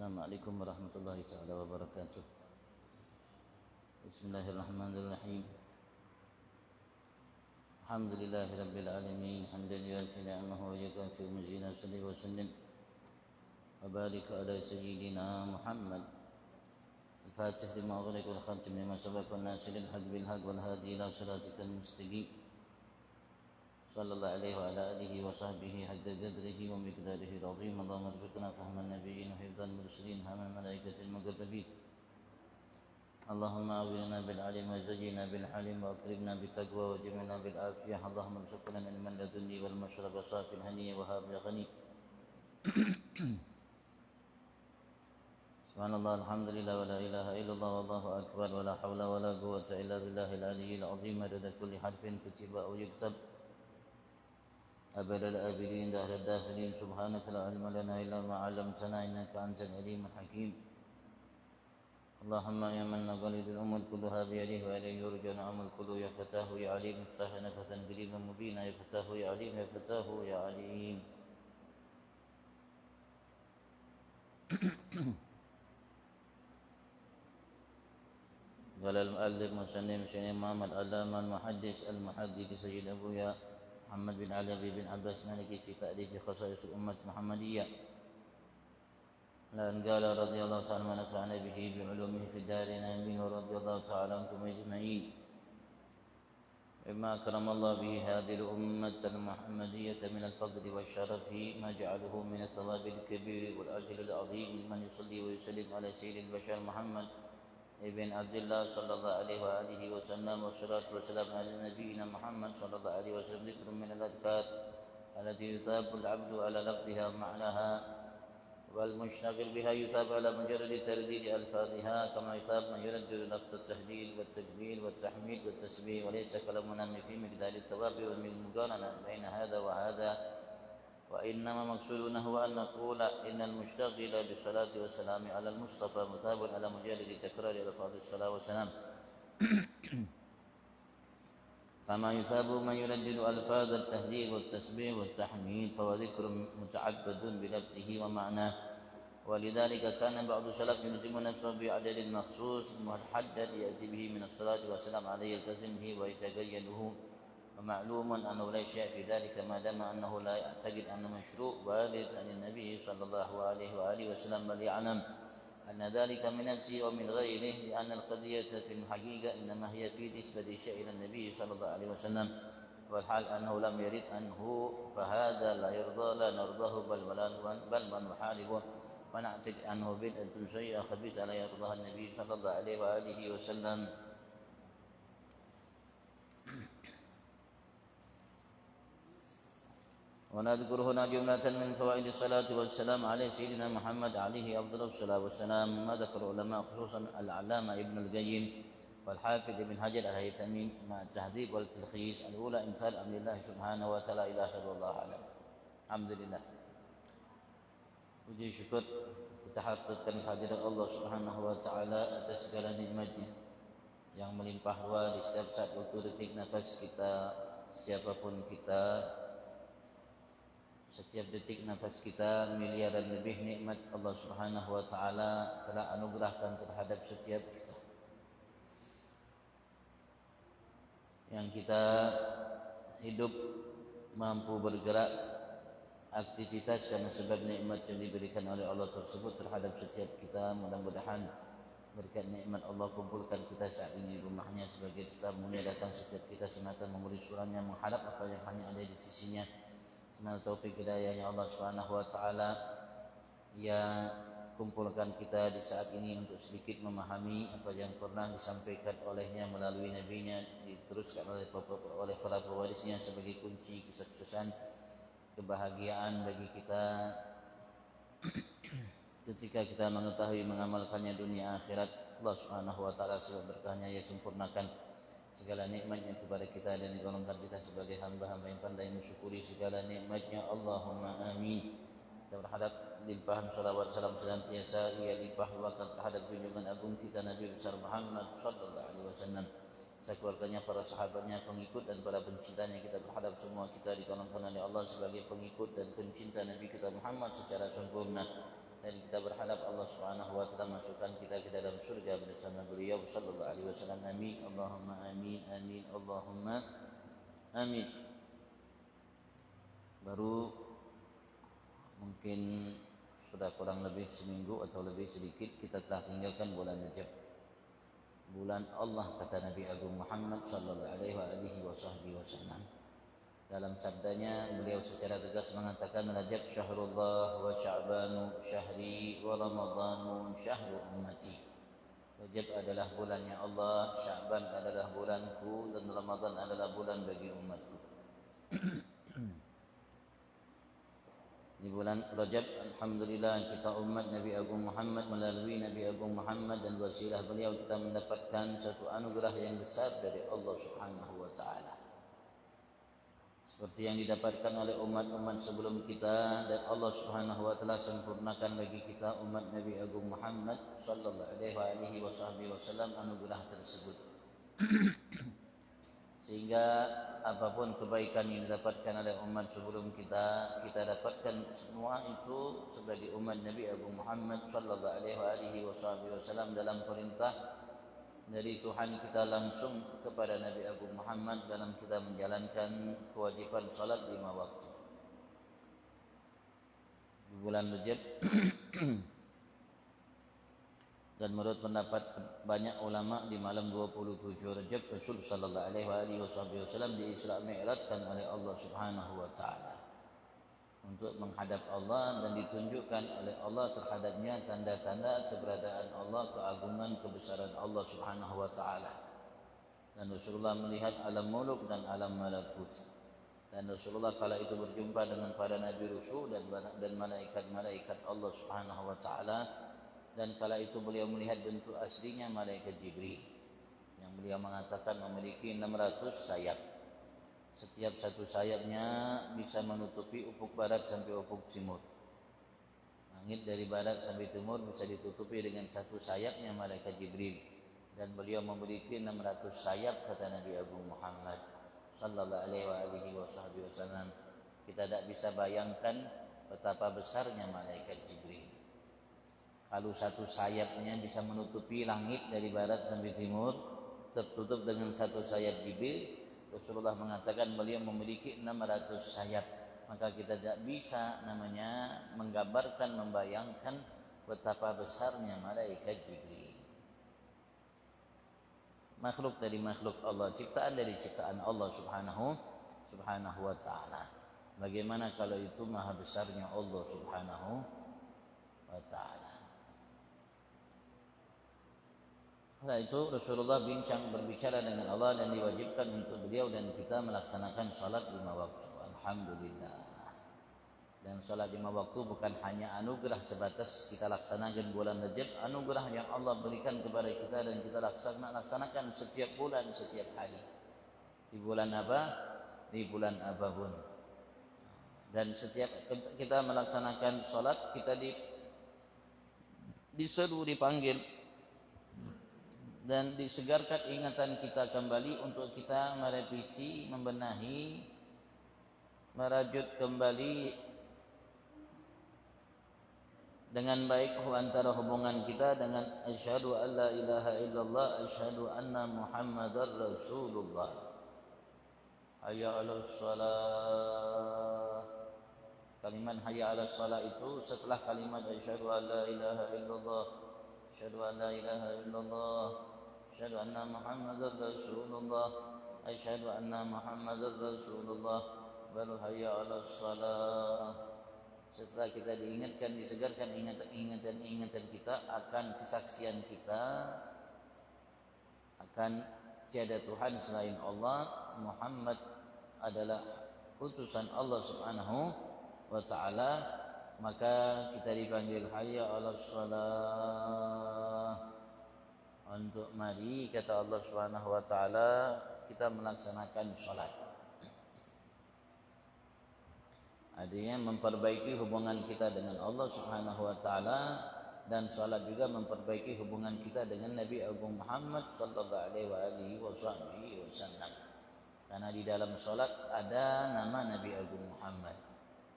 Assalamualaikum warahmatullahi taala wabarakatuh. Bismillahirrahmanirrahim. Alhamdulillahi rabbil alamin, hamdan yuwaffi ni'amahu wa yukafi mazida, salli wa sallim wa barik ala sayyidina Muhammad al-Fatih lima ughliq wal khatim lima sabaq wan nasir al-haq bil haq wal hadi ila siratikal mustaqim. Sallallahu alaihi wa ala alihi wa sahbihi hadda qadrihi wa miqdarihi al-azim. Allahumma arzuqna fahman nabiyyin wa hifdhan mursalin hamal malaikatil muqarrabin. Allahumma awwilna bil alim wa zayyina bil halim wa akrimna bit taqwa wa jimilna bil afiyah. Allahumma arzuqna ilman ladunni wal mashrab safil hani wa hab ghani. Subhanallah, alhamdulillah, wa la ilaha illallah, wallahu akbar, wa la hawla wa la quwwata illa billahil aliyyil azim. Adada kulli harfin kutiba aw yuktab أبد الآبدين دهر الداخلين. سبحانك لا علم لنا إلا ما علمتنا إنك أنت العليم الحكيم. اللهم يا من نقلد الأمور كلها بيده وإليه يرجع الأمر كله. يا فتاه يا عليم افتح نفسا قريبا مبينا. يا فتاه يا عليم يا فتاه يا عليم. قال المؤلف مسلم شيخ إمام العلامة المحدث سيد أبويا محمد بن علي بن عباس مالكي في تأليف خصائص الأمة المحمدية، لأن قال رضي الله تعالى ونفعنا به بعلومه في الدارين آمين، ورضي الله تعالى عنكم أجمعين. بما أكرم الله به هذه الأمة المحمدية من الفضل والشرف ما جعله من الثواب الكبير والأجر العظيم، من يصلي ويسلم على سيد البشر محمد ابن عبد الله صلى الله عليه وآله وسلم، والصلاة والسلام على نبينا محمد صلى الله عليه وسلم. ذكر من الأذكار التي يثاب العبد على لفظها ومعناها، والمشتغل بها يثاب على مجرد ترديد ألفاظها، كما يثاب من يردد لفظ التهليل والتكبير والتحميد والتسبيح. وليس كلامنا في مقدار الثواب والمقارنة بين هذا وهذا، وإنما مقصودنا هو أن نقول إن المشتغل بالصلاة والسلام على المصطفى مثاب على مجرد تكرار ألفاظ الصلاة والسلام، كما يثاب من يردد ألفاظ التهليل والتسبيح والتحميد، فهو ذكر متعبد بلفظه ومعناه. ولذلك كان بعض السلف يلزم نفسه بعدد مخصوص محدد يأتي به من الصلاة والسلام عليه، يلتزم به ويتقيده. ومعلوم أنه لا شيء في ذلك ما دام أنه لا يعتقد أنه مشروع وارد عن النبي صلى الله عليه وآله وسلم، بل يعلم أن ذلك من نفسه ومن غيره، لأن القضية في الحقيقة إنما هي في نسبة شيء إلى النبي صلى الله عليه وسلم، والحال أنه لم يرد عنه، فهذا لا يرضى لا نرضاه بل ونحاربه ونعتقد أنه بدعة شيء خبيث لا يرضاها النبي صلى الله عليه وآله وسلم. ونذكر هنا جملة من فوائد الصلاة والسلام على سيدنا محمد عليه أفضل الصلاة والسلام، ما ذكر العلماء خصوصا العلامة ابن القيم والحافظ ابن حجر الهيثمي مع التهذيب والتلخيص. الأولى امتثال أمر الله سبحانه وتعالى إلى آخر، والله أعلم. Alhamdulillah, puji syukur kita haturkan kehadirat Allah Subhanahu wa taala atas segala nikmatnya yang melimpah ruah di setiap saat waktu detik nafas kita, siapapun kita. Setiap detik nafas kita, miliaran lebih nikmat Allah Subhanahu wa taala telah anugerahkan terhadap setiap kita. Yang kita hidup, mampu bergerak, aktivitas karena sebab nikmat yang diberikan oleh Allah tersebut terhadap setiap kita. Mudah-mudahan berkat nikmat Allah kumpulkan kita saat ini di rumahnya sebagai tetamu, datang setiap kita semata memberi surahnya, mengharap apa yang hanya ada di sisinya. Semoga taufik hidayahnya Allah Subhanahu wa taala yang kumpulkan kita di saat ini untuk sedikit memahami apa yang pernah disampaikan olehnya melalui nabinya, diteruskan oleh para pewarisnya sebagai kunci kesuksesan kebahagiaan bagi kita ketika kita mengetahui mengamalkannya dunia akhirat. Allah Subhanahu wa taala sebab berkahnya ia sempurnakan segala nikmatnya kepada kita dan golongkan kita sebagai hamba-hamba yang pandai mensyukuri segala nikmatnya. Allahumma amin. Kita berharap limpahan salawat salam senantiasa ia limpah ruahkan terhadap junjungan agung kita Nabi besar Muhammad sallallahu alaihi wasallam, sekeluarganya, para sahabatnya, pengikut dan para pencintanya. Kita berharap semua kita digolongkan oleh Allah sebagai pengikut dan pencinta Nabi kita Muhammad secara sempurna. dan kita berharap Allah Subhanahu wa taala masukkan kita ke dalam surga bersama beliau sallallahu alaihi wasallam. Amin Allahumma amin amin Allahumma amin. Baru mungkin sudah kurang lebih seminggu atau lebih sedikit kita telah tinggalkan bulan Rajab, bulan Allah, kata Nabi Agung Muhammad sallallahu alaihi wasallam. Dalam sabdanya beliau secara tegas mengatakan, Rajab syahrullah wa sya'banu syahri wa ramadhanu syahru ummati. Rajab adalah bulannya Allah, Sya'ban adalah bulanku, dan Ramadan adalah bulan bagi umatku. Di bulan Rajab, alhamdulillah, kita umat Nabi Agung Muhammad melalui Nabi Agung Muhammad dan wasilah beliau kita mendapatkan satu anugerah yang besar dari Allah Subhanahu wa taala, seperti yang didapatkan oleh umat-umat sebelum kita, dan Allah Subhanahu wa taala sempurnakan bagi kita umat Nabi Agung Muhammad sallallahu alaihi wasallam anugerah tersebut. Sehingga apapun kebaikan yang didapatkan oleh umat sebelum kita, kita dapatkan semua itu sebagai umat Nabi Agung Muhammad sallallahu alaihi wasallam dalam perintah dari Tuhan kita langsung kepada Nabi Agung Muhammad dalam kita menjalankan kewajiban salat 5 waktu. Di bulan Rajab dan menurut pendapat banyak ulama di malam 27 Rajab Rasul sallallahu alaihi wasallam di-Isra Mi'rajkan oleh Allah Subhanahu wa taala untuk menghadap Allah, dan ditunjukkan oleh Allah terhadapnya tanda-tanda keberadaan Allah, keagungan, kebesaran Allah Subhanahu wa taala. Dan Rasulullah melihat alam muluk dan alam malakut. Dan Rasulullah kala itu berjumpa dengan para nabi rasul dan malaikat-malaikat Allah Subhanahu wa taala, dan kala itu beliau melihat bentuk aslinya malaikat Jibril yang beliau mengatakan memiliki 600 sayap. Setiap satu sayapnya bisa menutupi ufuk barat sampai ufuk timur. Langit dari barat sampai timur bisa ditutupi dengan satu sayapnya malaikat Jibril, dan beliau memiliki 600 sayap, kata Nabi Agung Muhammad sallallahu alaihi wasallam. Kita tidak bisa bayangkan betapa besarnya malaikat Jibril. Kalau satu sayapnya bisa menutupi langit dari barat sampai timur, tertutup dengan satu sayap Jibril, Rasulullah mengatakan beliau memiliki 600 sayap. Maka kita tidak bisa menggambarkan, membayangkan betapa besarnya malaikat Jibril. Makhluk dari makhluk Allah, ciptaan dari ciptaan Allah Subhanahu wa taala. Bagaimana kalau itu maha besarnya Allah Subhanahu wa taala. Setelah itu Rasulullah berbicara dengan Allah, dan diwajibkan untuk beliau dan kita melaksanakan salat 5 waktu. Alhamdulillah. Dan salat 5 waktu bukan hanya anugerah sebatas kita laksanakan bulan Rajab, anugerah yang Allah berikan kepada kita dan kita laksanakan setiap bulan, setiap hari. Di bulan apa? Di bulan apapun. Dan setiap kita melaksanakan salat, kita diseru, dipanggil, dan disegarkan ingatan kita kembali untuk kita merevisi, membenahi, merajut kembali dengan baik antara hubungan kita dengan asyhadu an la ilaha illallah, asyhadu anna muhammadar rasulullah. Hayya 'alas shalah. Kalimat hayya 'alas shalah itu setelah kalimat asyhadu an la ilaha illallah, asyhadu an la ilaha illallah, asyhadu anna muhammadar rasulullah, asyhadu anna muhammadar rasulullah, baru hayya 'alas shalah. Setelah kita diingatkan, disegarkan ingatan kita akan kesaksian kita akan tiada Tuhan selain Allah, Muhammad adalah utusan Allah Subhanahu wa taala, maka kita dipanggil hayya 'alas shalah. Untuk mari, kata Allah Subhanahu wa taala, kita melaksanakan salat. Artinya memperbaiki hubungan kita dengan Allah Subhanahu wa taala, dan salat juga memperbaiki hubungan kita dengan Nabi Agung Muhammad sallallahu alaihi wasallam. Karena di dalam salat ada nama Nabi Agung Muhammad.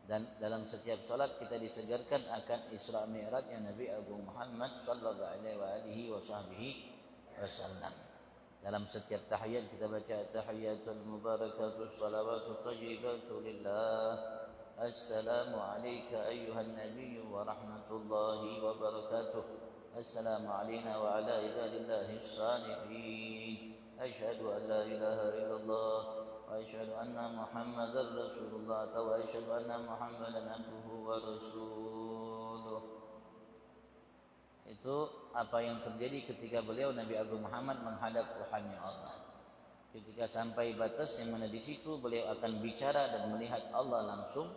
Dan dalam setiap salat kita disegarkan akan Isra Mi'rajnya Nabi Agung Muhammad sallallahu alaihi wasallam. Dalam setiap tahiyat kita baca tahiyatul mubarakatus salawatut thayyibatu lillah. Assalamu alayka ayyuhan nabiyyu wa rahmatullahi wa barakatuh. Assalamu alayna wa ala ibadillahi shalihin. Asyhadu an la ilaha illallah wa asyhadu anna Muhammadar Rasulullah wa asyhadu anna Muhammadan abduhu wa rasuluh. Itu apa yang terjadi ketika beliau Nabi Agung Muhammad menghadap Tuhannya Allah. Ketika sampai batas yang mana di situ beliau akan bicara dan melihat Allah langsung,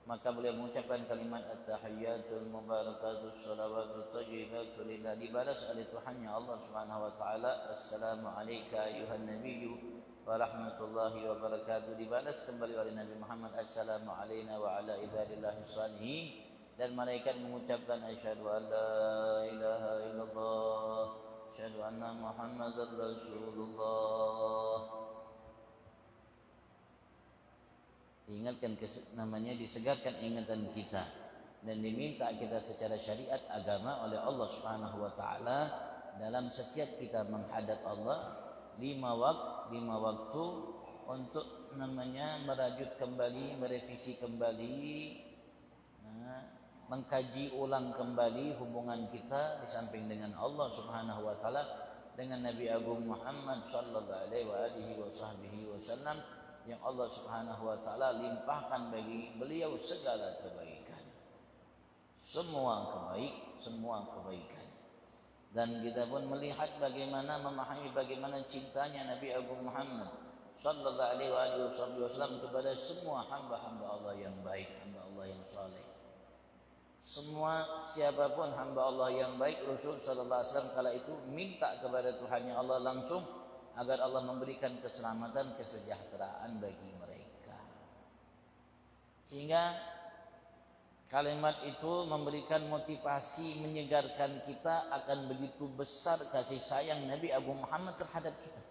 maka beliau mengucapkan kalimat at-tahiyyatul mubarakatus salawatut thayyibatu lillah, dibalas oleh Tuhannya Allah Subhanahu wa taala, assalamu alayka ayyuhan nabiyyu wa rahmatullahi wa barakatuh, dibalas kembali oleh Nabi Muhammad, assalamu alayna wa ala ibadillahi shalihin. Dan malaikat mengucapkan asyhadu an la ilaha illallah, asyhadu anna Muhammadar Rasulullah. Diingatkan namanya, disegarkan ingatan kita dan diminta kita secara syariat agama oleh Allah Subhanahu wa taala dalam setiap kita menghadap Allah, lima waktu untuk namanya merajut kembali, merevisi kembali, mengkaji ulang kembali hubungan kita di samping dengan Allah Subhanahu wa taala, dengan Nabi Agung Muhammad sallallahu alaihi wasallam yang Allah Subhanahu wa taala limpahkan bagi beliau segala kebaikan. Semua kebaikan. Dan kita pun melihat bagaimana, memahami bagaimana cintanya Nabi Agung Muhammad sallallahu alaihi wasallam kepada semua hamba-hamba Allah yang baik, hamba Allah yang saleh. Semua siapapun hamba Allah yang baik, Rasul sallallahu alaihi wasallam kala itu minta kepada Tuhannya Allah langsung agar Allah memberikan keselamatan, kesejahteraan bagi mereka. Sehingga kalimat itu memberikan motivasi, menyegarkan kita akan begitu besar kasih sayang Nabi Agung Muhammad terhadap kita.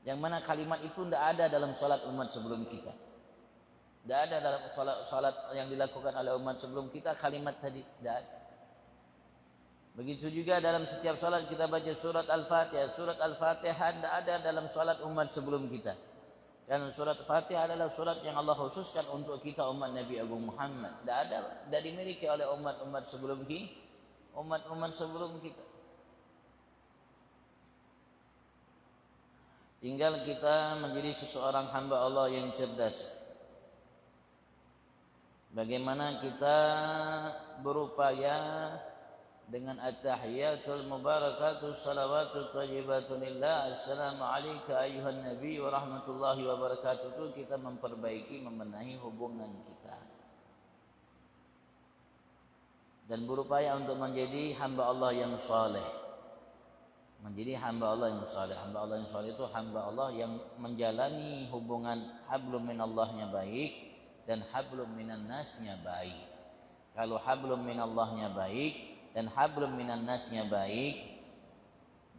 Yang mana kalimat itu tidak ada dalam salat umat sebelum kita. Tidak ada dalam salat yang dilakukan oleh umat sebelum kita kalimat tadi, tidak ada. Begitu juga dalam setiap salat kita baca surat Al-Fatihah. Surat Al-Fatihah tidak ada dalam salat umat sebelum kita. Dan surat Al-Fatihah adalah surat yang Allah khususkan untuk kita umat Nabi Agung Muhammad. Tidak ada, tidak dimiliki oleh umat-umat sebelum kita. Umat-umat sebelum kita. Tinggal kita menjadi seseorang hamba Allah yang cerdas. Bagaimana kita berupaya dengan at-tahiyatul mubarakatus salawatut thayyibatu lillah, assalamu alayka ayyuhan nabi wa rahmatullahi wa barakatuh, itu kita memperbaiki, membenahi hubungan kita dan berupaya untuk menjadi hamba Allah yang saleh. Menjadi hamba Allah yang saleh. Hamba Allah yang saleh itu hamba Allah yang menjalani hubungan hablum minallahnya baik dan hablum minan nasnya baik. Kalau hablum minallahnya baik dan hablum minan nasnya baik,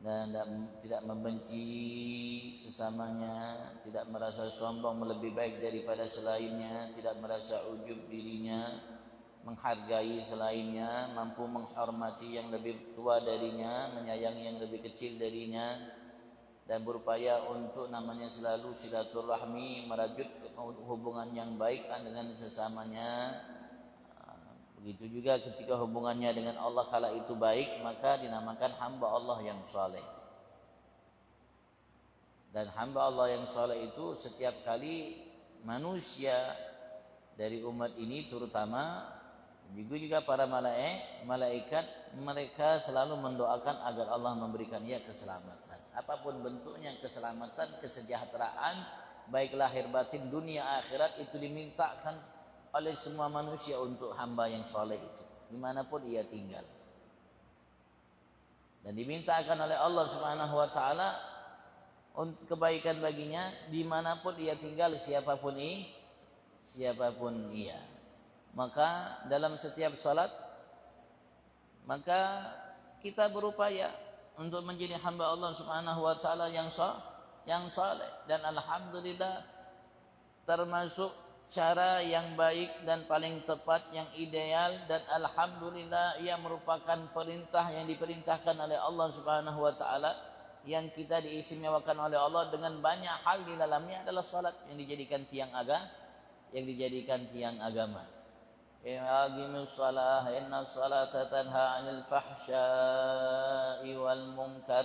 dan tidak membenci sesamanya, tidak merasa sombong lebih baik daripada selainnya, tidak merasa ujub dirinya, menghargai selainnya, mampu menghormati yang lebih tua darinya, menyayangi yang lebih kecil darinya, dan berupaya untuk namanya selalu silaturahmi, merajut hubungan yang baik dengan sesamanya. Begitu juga ketika hubungannya dengan Allah kala itu baik, maka dinamakan hamba Allah yang saleh. Dan hamba Allah yang saleh itu setiap kali manusia dari umat ini terutama, juga para malaikat, mereka selalu mendoakan agar Allah memberikan ia keselamatan. Apapun bentuknya keselamatan, kesejahteraan, baik lahir batin, dunia akhirat, itu dimintakan oleh semua manusia untuk hamba yang soleh itu, dimanapun ia tinggal. Dan dimintakan oleh Allah Subhanahu wa taala untuk kebaikan baginya dimanapun ia tinggal, siapapun ia. Maka dalam setiap salat, maka kita berupaya untuk menjadi hamba Allah Subhanahu wa taala yang saleh. Dan alhamdulillah termasuk cara yang baik dan paling tepat, yang ideal, dan alhamdulillah ia merupakan perintah yang diperintahkan oleh Allah Subhanahu wa taala, yang kita diistimewakan oleh Allah dengan banyak hal di dalamnya adalah salat yang dijadikan tiang agama. Aqimus shalah inna salata tanha 'anil fahsya'i wal munkar.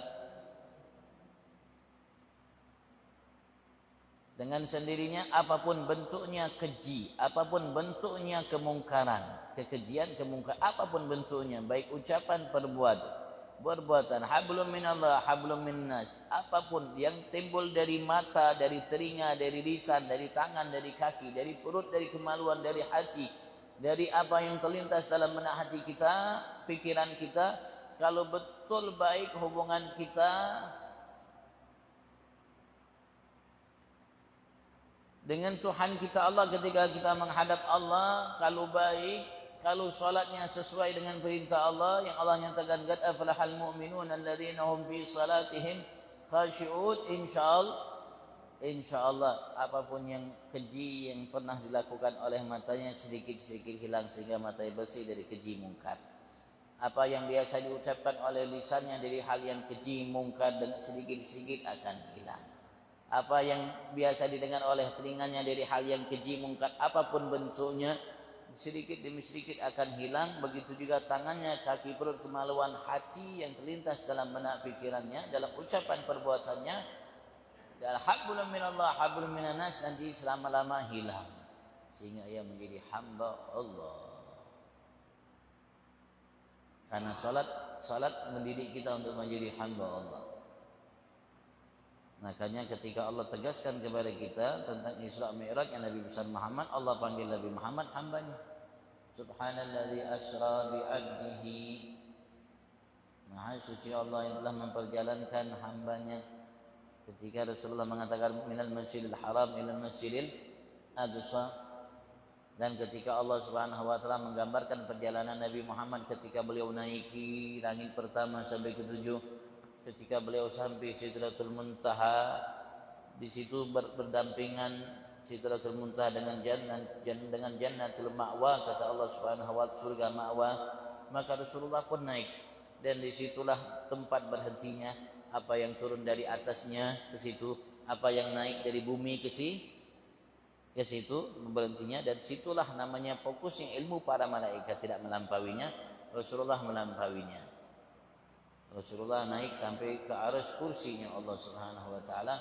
Dengan sendirinya apapun bentuknya keji, apapun bentuknya kemungkaran, kekejian, kemungkaran, apapun bentuknya, baik ucapan, perbuatan, hablum minallah, hablum minnas, apapun yang timbul dari mata, dari telinga, dari lisan, dari tangan, dari kaki, dari perut, dari kemaluan, dari hati, dari apa yang terlintas dalam benak hati kita, pikiran kita, kalau betul baik hubungan kita dengan Tuhan kita Allah ketika kita menghadap Allah, kalau baik, kalau salatnya sesuai dengan perintah Allah yang Allah nyatakan qad aflahal mu'minun alladzina hum fi salatihim khashi'un, insyaallah apapun yang keji yang pernah dilakukan oleh matanya sedikit-sedikit hilang sehingga matanya bersih dari keji mungkar. Apa yang biasa diucapkan oleh lisannya dari hal yang keji mungkar dan sedikit-sedikit akan hilang. Apa yang biasa didengar oleh telinganya dari hal yang keji mungkar apapun bentuknya sedikit demi sedikit akan hilang. Begitu juga tangannya, kaki, perut, kemaluan, hati yang terlintas dalam benak pikirannya, dalam ucapan perbuatannya, dan hablum minallah hablum minannas, nanti selama-lama hilang sehingga ia menjadi hamba Allah. Karena salat mendidik kita untuk menjadi hamba Allah. Makanya ketika Allah tegaskan kepada kita tentang Isra Mi'raj yang Nabi besar Muhammad, Allah panggil Nabi Muhammad hambanya. Subhanalladzi asra bi 'abdihi. Maha suci Allah yang telah memperjalankan hambanya. Ketika Rasulullah mengatakan minal masjidil haram ilal masjidil aqsa, dan ketika Allah Subhanahu wa taala menggambarkan perjalanan Nabi Muhammad ketika beliau naiki langit pertama sampai ketujuh, ketika beliau sampai Sidratul Muntaha, di situ berdampingan Sidratul Muntaha dengan Jannatul Ma'wa, kata Allah Subhanahu wa taala surga Ma'wa, maka Rasulullah pun naik dan disitulah tempat berhentinya. Apa yang turun dari atasnya ke situ, apa yang naik dari bumi ke situ berhentinya, dan situlah namanya fokusnya ilmu para malaikat tidak melampauinya, Rasulullah melampauinya. Rasulullah naik sampai ke arsy kursinya Allah Subhanahu wa taala,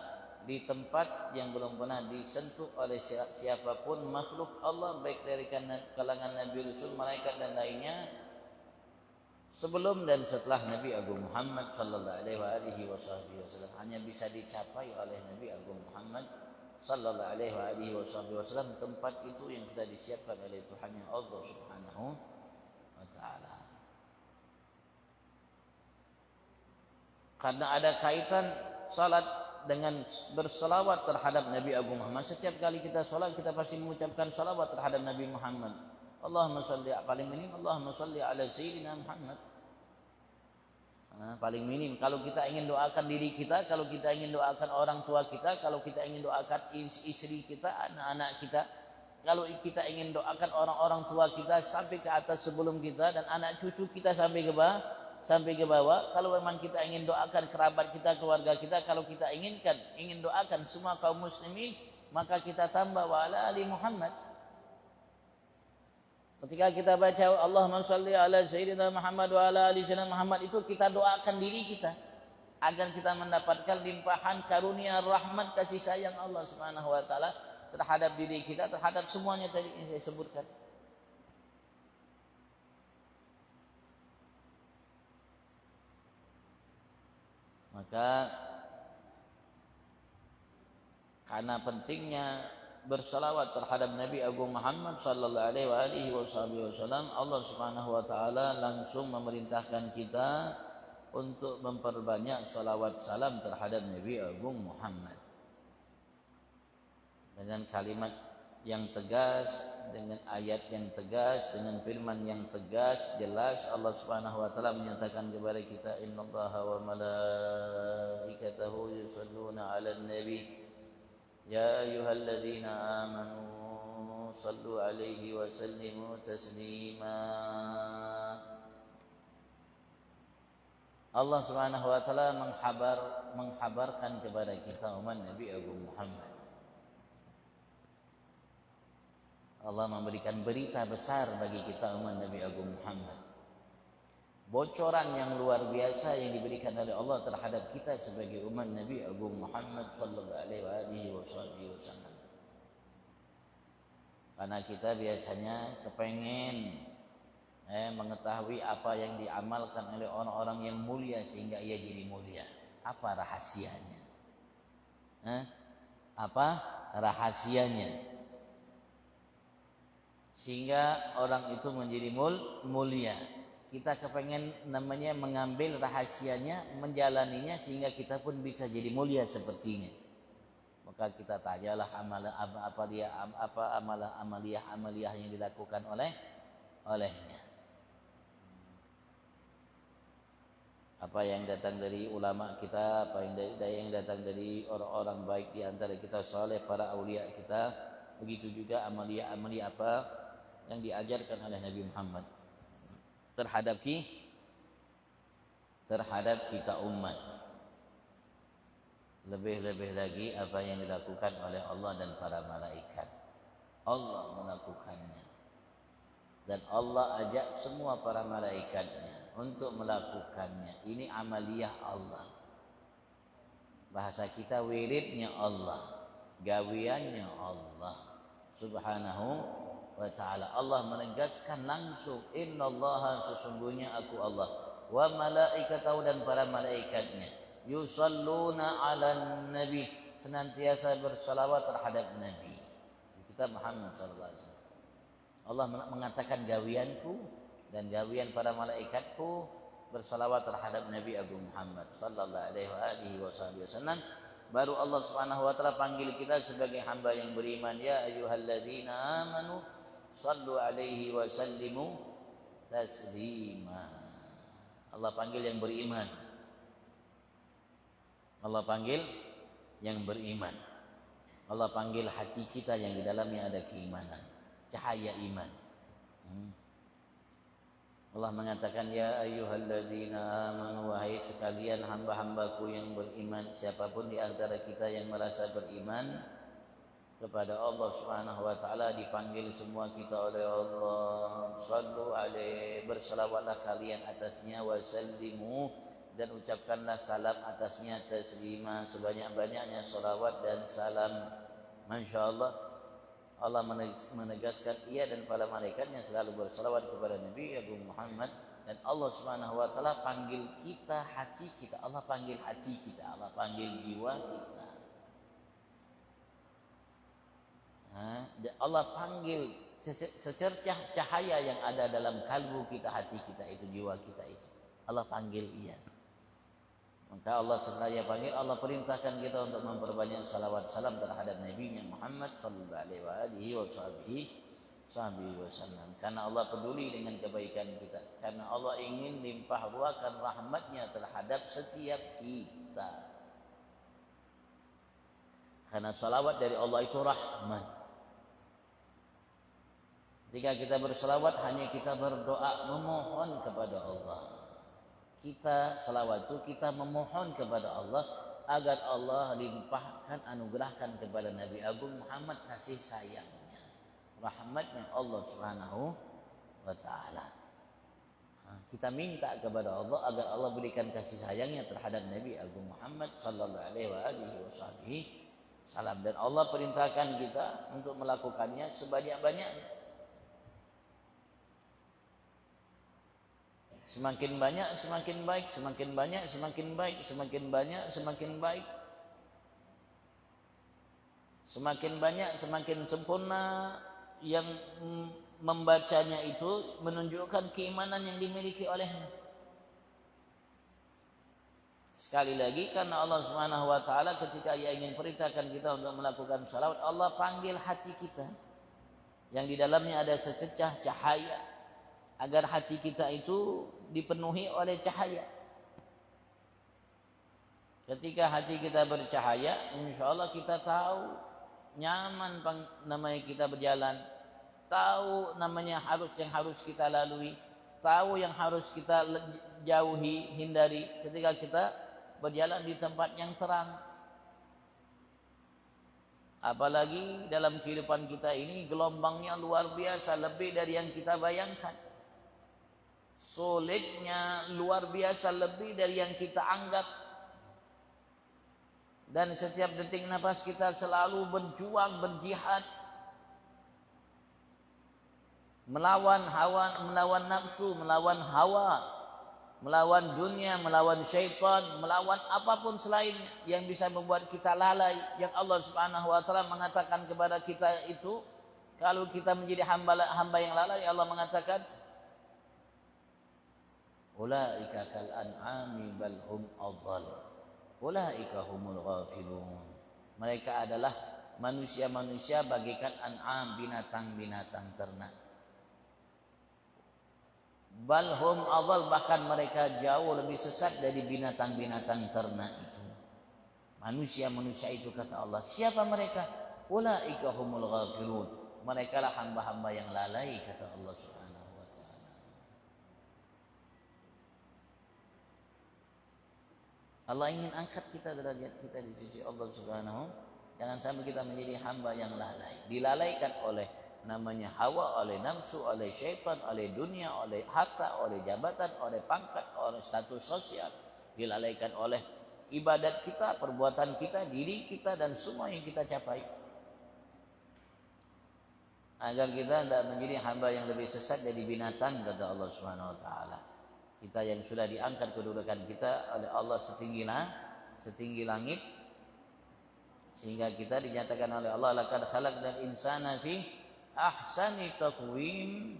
di tempat yang belum pernah disentuh oleh siapapun makhluk Allah, baik dari kalangan Nabi, Rasul, malaikat dan lainnya, sebelum dan setelah Nabi Agung Muhammad sallallahu alaihi wasallam. Hanya bisa dicapai oleh Nabi Agung Muhammad sallallahu alaihi wasallam, tempat itu yang sudah disiapkan oleh Tuhan yang Allah Subhanahu wa taala. Karena ada kaitan salat dengan berselawat terhadap Nabi Agung Muhammad. Setiap kali kita salat, kita pasti mengucapkan salawat terhadap Nabi Muhammad. Allahumma salli, paling minim Allahumma salli ala sayyidina Muhammad. Paling minim kalau kita ingin doakan diri kita, kalau kita ingin doakan orang tua kita, kalau kita ingin doakan istri kita, anak-anak kita, kalau kita ingin doakan orang-orang tua kita sampai ke atas sebelum kita, dan anak cucu kita sampai ke bawah. Kalau memang kita ingin doakan kerabat kita, keluarga kita, kalau kita ingin doakan semua kaum muslimin, maka kita tambah wa ala ali Muhammad. Ketika kita baca Allahumma shalli ala sayyidina Muhammad wa ala ali sayyidina Muhammad, itu kita doakan diri kita agar kita mendapatkan limpahan karunia rahmat kasih sayang Allah Subhanahu wa taala terhadap diri kita, terhadap semuanya tadi yang saya sebutkan. Maka karena pentingnya bersalawat terhadap Nabi Agung Muhammad sallallahu alaihi wasallam, Allah Subhanahu wa taala langsung memerintahkan kita untuk memperbanyak salawat salam terhadap Nabi Agung Muhammad dengan kalimat yang tegas, dengan ayat yang tegas, dengan firman yang tegas, jelas. Allah Subhanahu wa taala menyatakan kepada kita, innallaha wa malaikatahu yusholluna 'alan nabi ya ayyuhalladzina amanu صلوا عليه وسلموا تسليما. Allah Subhanahu wa taala menghabarkan kepada kita umat Nabi Agung Muhammad. Allah memberikan berita besar bagi kita umat Nabi Agung Muhammad. Bocoran yang luar biasa yang diberikan oleh Allah terhadap kita sebagai umat Nabi Agung Muhammad sallallahu alaihi wasallam. Karena kita biasanya kepengen mengetahui apa yang diamalkan oleh orang-orang yang mulia sehingga ia jadi mulia. Apa rahasianya? Apa rahasianya? Sehingga orang itu menjadi mulia. Kita kepengen namanya mengambil rahasianya, menjalaninya sehingga kita pun bisa jadi mulia sepertinya. Maka kita tanyalah amaliyah yang dilakukan olehnya. Apa yang datang dari ulama kita, apa yang datang dari orang-orang baik di antara kita saleh, para aulia kita, begitu juga amaliyah apa yang diajarkan oleh Nabi Muhammad terhadap kita umat. Lebih-lebih lagi apa yang dilakukan oleh Allah dan para malaikat. Allah melakukannya. Dan Allah ajak semua para malaikatnya untuk melakukannya. Ini amaliyah Allah. Bahasa kita wiridnya Allah, gawiannya Allah Subhanahu wa ta'ala. Allah menegaskan langsung, innallaha, sesungguhnya aku Allah, wa malaikatahu, dan para malaikatnya, yusalluna 'alan nabi, senantiasa bersalawat terhadap Nabi kita Muhammad sallallahu alaihi wasallam. Allah mengatakan gawianku dan gawian para malaikatku bersalawat terhadap Nabi Agung Muhammad sallallahu alaihi wasallam. Baru Allah Subhanahu wa taala panggil kita sebagai hamba yang beriman, ya ayyuhalladzina amanu sallu alaihi wa sallimu taslima. Allah panggil yang beriman. Allah panggil yang beriman. Allah panggil hati kita yang di dalamnya ada keimanan, cahaya iman. Allah mengatakan, ya ayyuhalladzina amanu, wahai sekalian hamba-hambaku yang beriman. Siapapun di antara kita yang merasa beriman kepada Allah Subhanahu wa taala, dipanggil semua kita oleh Allah. Sallu alaihi, berselawatlah kalian atasnya, wasallimu, dan ucapkanlah salam atasnya, taslima, sebanyak-banyaknya salawat dan salam. Masya Allah, Allah menegaskan ia dan para malaikatnya selalu bersalawat kepada Nabi Agung Muhammad. Dan Allah Subhanahu wa taala panggil kita, hati kita. Allah panggil hati kita, Allah panggil jiwa kita. Allah panggil secercah cahaya yang ada dalam kalbu kita, hati kita itu, jiwa kita itu. Allah panggil ia. Maka Allah sengaja panggil, Allah perintahkan kita untuk memperbanyak salawat salam terhadap Nabi Muhammad sallallahu alaihi wasallam. Karena Allah peduli dengan kebaikan kita. Karena Allah ingin limpah ruahkan rahmatnya terhadap setiap kita. Karena salawat dari Allah itu rahmat. Ketika kita bersalawat, hanya kita berdoa memohon kepada Allah. Kita salawat itu kita memohon kepada Allah agar Allah limpahkan, anugerahkan kepada Nabi Agung Muhammad kasih sayangnya, rahmatnya Allah Subhanahu wa taala. Kita minta kepada Allah agar Allah berikan kasih sayangnya terhadap Nabi Agung Muhammad sallallahu alaihi wasallam. Dan Allah perintahkan kita untuk melakukannya sebanyak-banyaknya. Semakin banyak semakin baik, semakin banyak semakin baik, semakin banyak semakin baik. Semakin banyak semakin sempurna. Yang membacanya itu menunjukkan keimanan yang dimiliki olehnya. Sekali lagi, karena Allah Subhanahu wa taala ketika Ia ingin perintahkan kita untuk melakukan salawat, Allah panggil hati kita yang di dalamnya ada sececah cahaya, agar hati kita itu dipenuhi oleh cahaya. Ketika hati kita bercahaya, insya Allah kita tahu nyaman namanya kita berjalan. tahu namanya yang harus kita lalui, tahu yang harus kita jauhi, hindari ketika kita berjalan di tempat yang terang. Apalagi dalam kehidupan kita ini gelombangnya luar biasa, lebih dari yang kita bayangkan. Sulitnya luar biasa, lebih dari yang kita anggap. Dan setiap detik nafas kita selalu berjuang, berjihad, melawan hawa, melawan nafsu, melawan hawa, melawan dunia, melawan syaitan, melawan apapun selain yang bisa membuat kita lalai. Yang Allah Subhanahu wa taala mengatakan kepada kita itu, kalau kita menjadi hamba yang lalai, Allah mengatakan, ulaika kal an'ami bal hum adall, ulaika humul ghafilun. Mereka adalah manusia-manusia bagaikan an'am, binatang-binatang ternak. Balhum awal, bahkan mereka jauh lebih sesat dari binatang-binatang ternak itu. Manusia-manusia itu, kata Allah, siapa mereka? Ulaika humul ghafilun. Mereka lah hamba-hamba yang lalai, kata Allah Subhanahu wa taala. Allah ingin angkat kita derajat kita di sisi Allah Subhanahu. Jangan sampai kita menjadi hamba yang lalai, dilalaikan oleh namanya hawa, oleh nafsu, oleh syaitan, oleh dunia, oleh harta, oleh jabatan, oleh pangkat, oleh status sosial, dilalaikan oleh ibadat kita, perbuatan kita, diri kita, dan semua yang kita capai. Agar kita tidak menjadi hamba yang lebih sesat dari binatang, kata Allah Subhanahu wa taala. Kita yang sudah diangkat kedudukan kita oleh Allah setinggi langit, sehingga kita dinyatakan oleh Allah, laqad khalaqnal insana fi ahsani taqwim.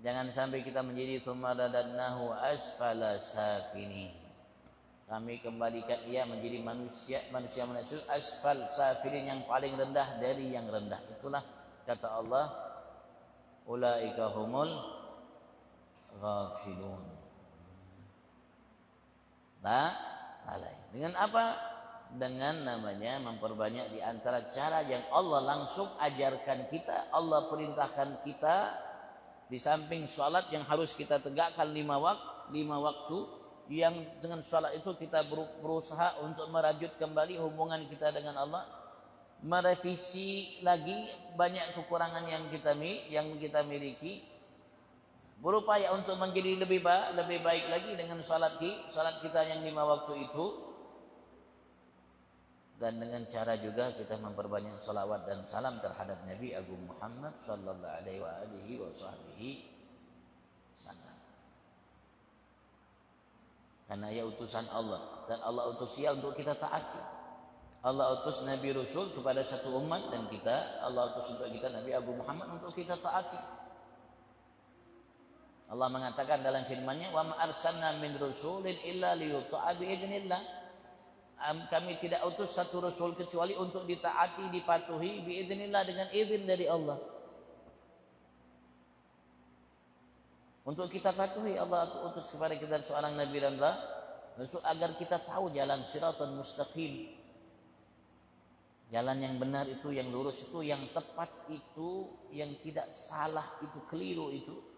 Jangan sampai kita menjadi tsumma radadnahu asfala safilin. Kami kembalikan ia menjadi manusia asfal safilin, yang paling rendah dari yang rendah. Itulah kata Allah, ulaika humul ghafilun. Lalai. Dengan apa? Dengan namanya memperbanyak di antara cara yang Allah langsung ajarkan kita, Allah perintahkan kita. Di samping sholat yang harus kita tegakkan 5 waktu, yang dengan sholat itu kita berusaha untuk merajut kembali hubungan kita dengan Allah, merevisi lagi banyak kekurangan yang kita miliki, berupaya untuk menjadi lebih baik lagi dengan sholat kita yang 5 waktu itu. Dan dengan cara juga kita memperbanyak salawat dan salam terhadap Nabi Agung Muhammad sallallahu alaihi wasallam. Karena ia utusan Allah, dan Allah utus dia untuk kita taati. Allah utus Nabi Rasul kepada satu umat, dan Allah utus untuk kita Nabi Agung Muhammad untuk kita taati. Allah mengatakan dalam firman-Nya, wa ma arsalna min rasulin illa liyuta'a bi idznillah. Kami tidak utus satu rasul kecuali untuk ditaati, dipatuhi biidznillah, dengan izin dari Allah. Untuk kita patuhi, Allah utus kepada kita seorang nabi dan rasul agar kita tahu jalan siratal mustaqim. Jalan yang benar itu, yang lurus itu, yang tepat itu, yang tidak salah itu, keliru itu.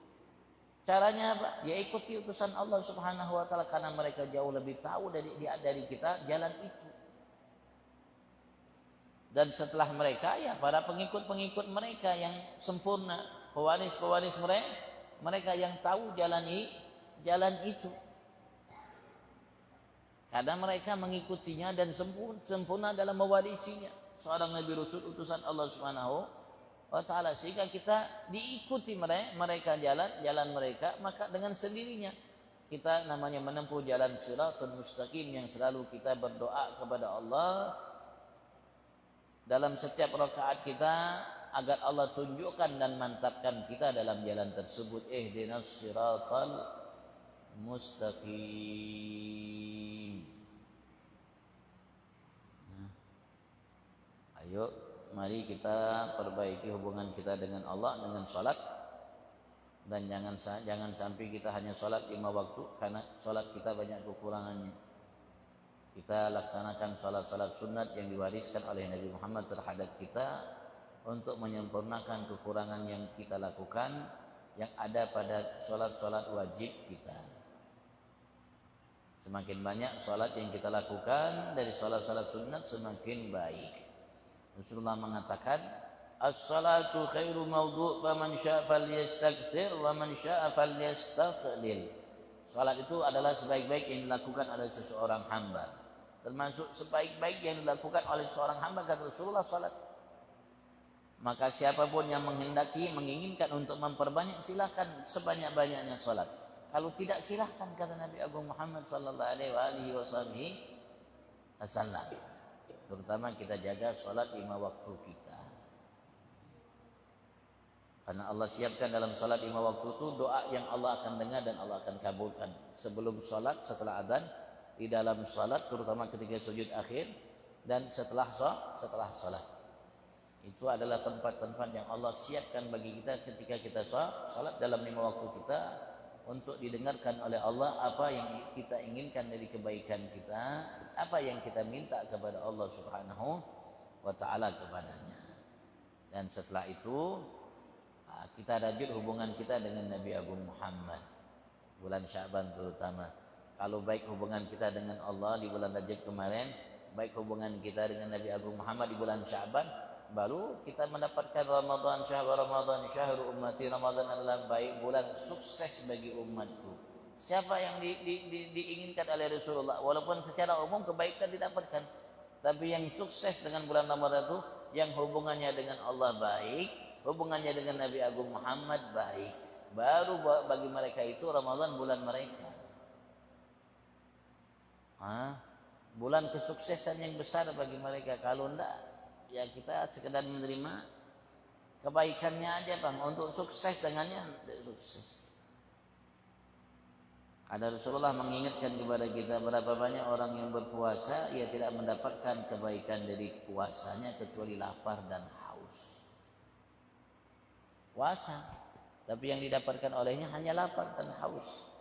Caranya apa? Ya ikuti utusan Allah Subhanahu wa taala, karena mereka jauh lebih tahu dari kita jalan itu. Dan setelah mereka, ya para pengikut-pengikut mereka yang sempurna, pewaris mereka yang tahu jalan itu. Karena mereka mengikutinya dan sempurna dalam mewarisinya. Seorang Nabi Rasul utusan Allah Subhanahu wa ta'ala, sehingga kita diikuti mereka jalan mereka, maka dengan sendirinya kita namanya menempuh jalan siratal mustaqim, yang selalu kita berdoa kepada Allah dalam setiap rakaat kita agar Allah tunjukkan dan mantapkan kita dalam jalan tersebut. Ihdinas siratal mustaqim. Ayo, mari kita perbaiki hubungan kita dengan Allah dengan salat. Dan jangan sampai kita hanya salat 5 waktu, karena salat kita banyak kekurangannya. Kita laksanakan salat sunat yang diwariskan oleh Nabi Muhammad terhadap kita, untuk menyempurnakan kekurangan yang kita lakukan yang ada pada sholat-sholat wajib kita. Semakin banyak sholat yang kita lakukan dari sholat-sholat sunat semakin baik. Rasulullah mengatakan, as-salatu khairu mawdu' faman syaa' falyastakthir wa man syaa' falyastaqlil. Salat itu adalah sebaik-baik yang dilakukan oleh seseorang hamba. Termasuk sebaik-baik yang dilakukan oleh seorang hamba kata Rasulullah salat. Maka siapapun yang menghendaki, menginginkan untuk memperbanyak, silakan sebanyak-banyaknya salat. Kalau tidak silakan kata Nabi Agung Muhammad sallallahu alaihi wasallam. Terutama kita jaga salat 5 waktu kita. Karena Allah siapkan dalam salat 5 waktu itu doa yang Allah akan dengar dan Allah akan kabulkan. Sebelum salat, setelah adzan, di dalam salat, terutama ketika sujud akhir, dan setelah salat. Itu adalah tempat-tempat yang Allah siapkan bagi kita ketika kita salat dalam 5 waktu kita, untuk didengarkan oleh Allah apa yang kita inginkan dari kebaikan kita, apa yang kita minta kepada Allah Subhanahu wa taala kepadanya. Dan setelah itu kita rajut hubungan kita dengan Nabi Agung Muhammad bulan Sya'ban terutama. Kalau baik hubungan kita dengan Allah di bulan Rajab kemarin, baik hubungan kita dengan Nabi Agung Muhammad di bulan Sya'ban, baru kita mendapatkan Ramadan, syahrul Ramadan, syahrul ummati. Ramadan adalah baik bulan sukses bagi umatku. Siapa yang diinginkan oleh Rasulullah, walaupun secara umum kebaikan didapatkan, tapi yang sukses dengan bulan Ramadan itu yang hubungannya dengan Allah baik, hubungannya dengan Nabi Agung Muhammad baik. Baru bagi mereka itu Ramadan bulan mereka. Bulan kesuksesan yang besar bagi mereka. Kalau enggak, ya kita sekedar menerima kebaikannya aja Bang. Untuk sukses dengannya sukses. Ada Rasulullah mengingatkan kepada kita, berapa banyak orang yang berpuasa, ia tidak mendapatkan kebaikan dari puasanya kecuali lapar dan haus. Puasa, tapi yang didapatkan olehnya hanya lapar dan haus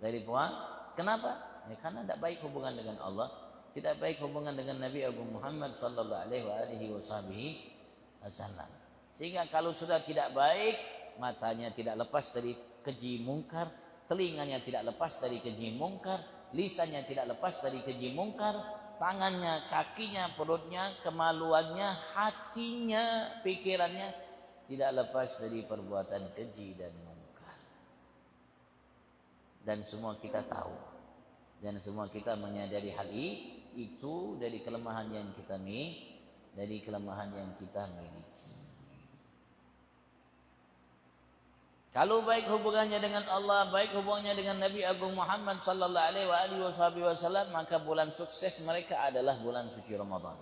dari puasa. Kenapa? Ya, karena tidak baik hubungan dengan Allah, tidak baik hubungan dengan Nabi Agung Muhammad sallallahu alaihi wasallam. Sehingga kalau sudah tidak baik, matanya tidak lepas dari keji mungkar, telinganya tidak lepas dari keji mungkar, lisannya tidak lepas dari keji mungkar, tangannya, kakinya, perutnya, kemaluannya, hatinya, pikirannya tidak lepas dari perbuatan keji dan mungkar. Dan semua kita tahu, dan semua kita menyadari hal itu dari kelemahan yang kita miliki. Kalau baik hubungannya dengan Allah, baik hubungannya dengan Nabi Agung Muhammad sallallahu alaihi wasallam, maka bulan sukses mereka adalah bulan suci Ramadan.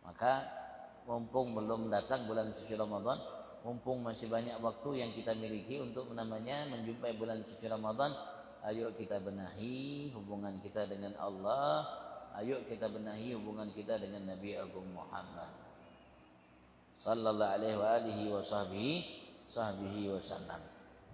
Maka mumpung belum datang bulan suci Ramadan, mumpung masih banyak waktu yang kita miliki untuk namanya menjumpai bulan suci Ramadan, ayo kita benahi hubungan kita dengan Allah, ayo kita benahi hubungan kita dengan Nabi Agung Muhammad sallallahu alaihi wasallam.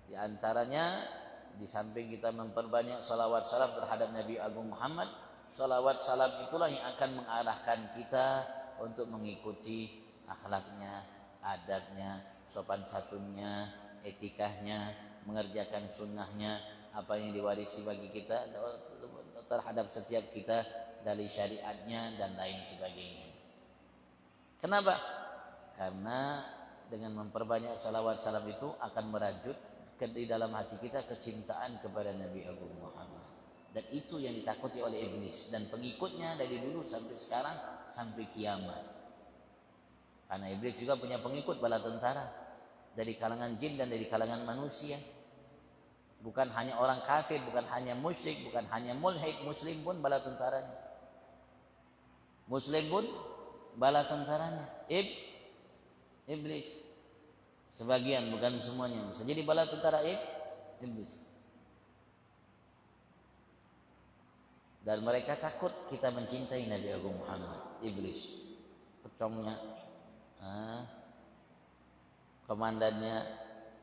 Di antaranya, di samping kita memperbanyak salawat salam terhadap Nabi Agung Muhammad, salawat salam itulah yang akan mengarahkan kita untuk mengikuti akhlaknya, adabnya, sopan santunnya, etikanya, mengerjakan sunnahnya, apa yang diwarisi bagi kita terhadap setiap kita dari syariatnya dan lain sebagainya. Kenapa? Karena dengan memperbanyak salawat salam itu akan merajut di dalam hati kita kecintaan kepada Nabi Agung Muhammad. Dan itu yang ditakuti oleh iblis dan pengikutnya dari dulu sampai sekarang, sampai kiamat. Karena iblis juga punya pengikut bala tentara dari kalangan jin dan dari kalangan manusia. Bukan hanya orang kafir, bukan hanya musyrik, bukan hanya mulhid, muslim pun bala tentaranya. Muslim pun bala tentaranya. Iblis. Sebagian, bukan semuanya. Bisa jadi bala tentara iblis. Dan mereka takut kita mencintai Nabi Agung Muhammad. Iblis. Pecongnya, komandannya,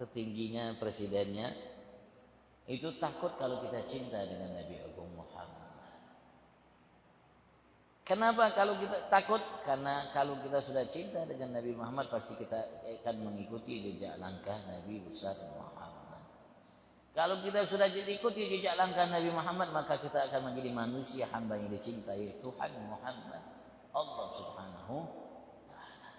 tertingginya, presidennya, itu takut kalau kita cinta dengan Nabi Agung Muhammad. Kenapa kalau kita takut? Karena kalau kita sudah cinta dengan Nabi Muhammad pasti kita akan mengikuti jejak langkah Nabi besar Muhammad. Kalau kita sudah ikuti jejak langkah Nabi Muhammad maka kita akan menjadi manusia hamba yang dicintai Tuhan Muhammad Allah Subhanahu taala.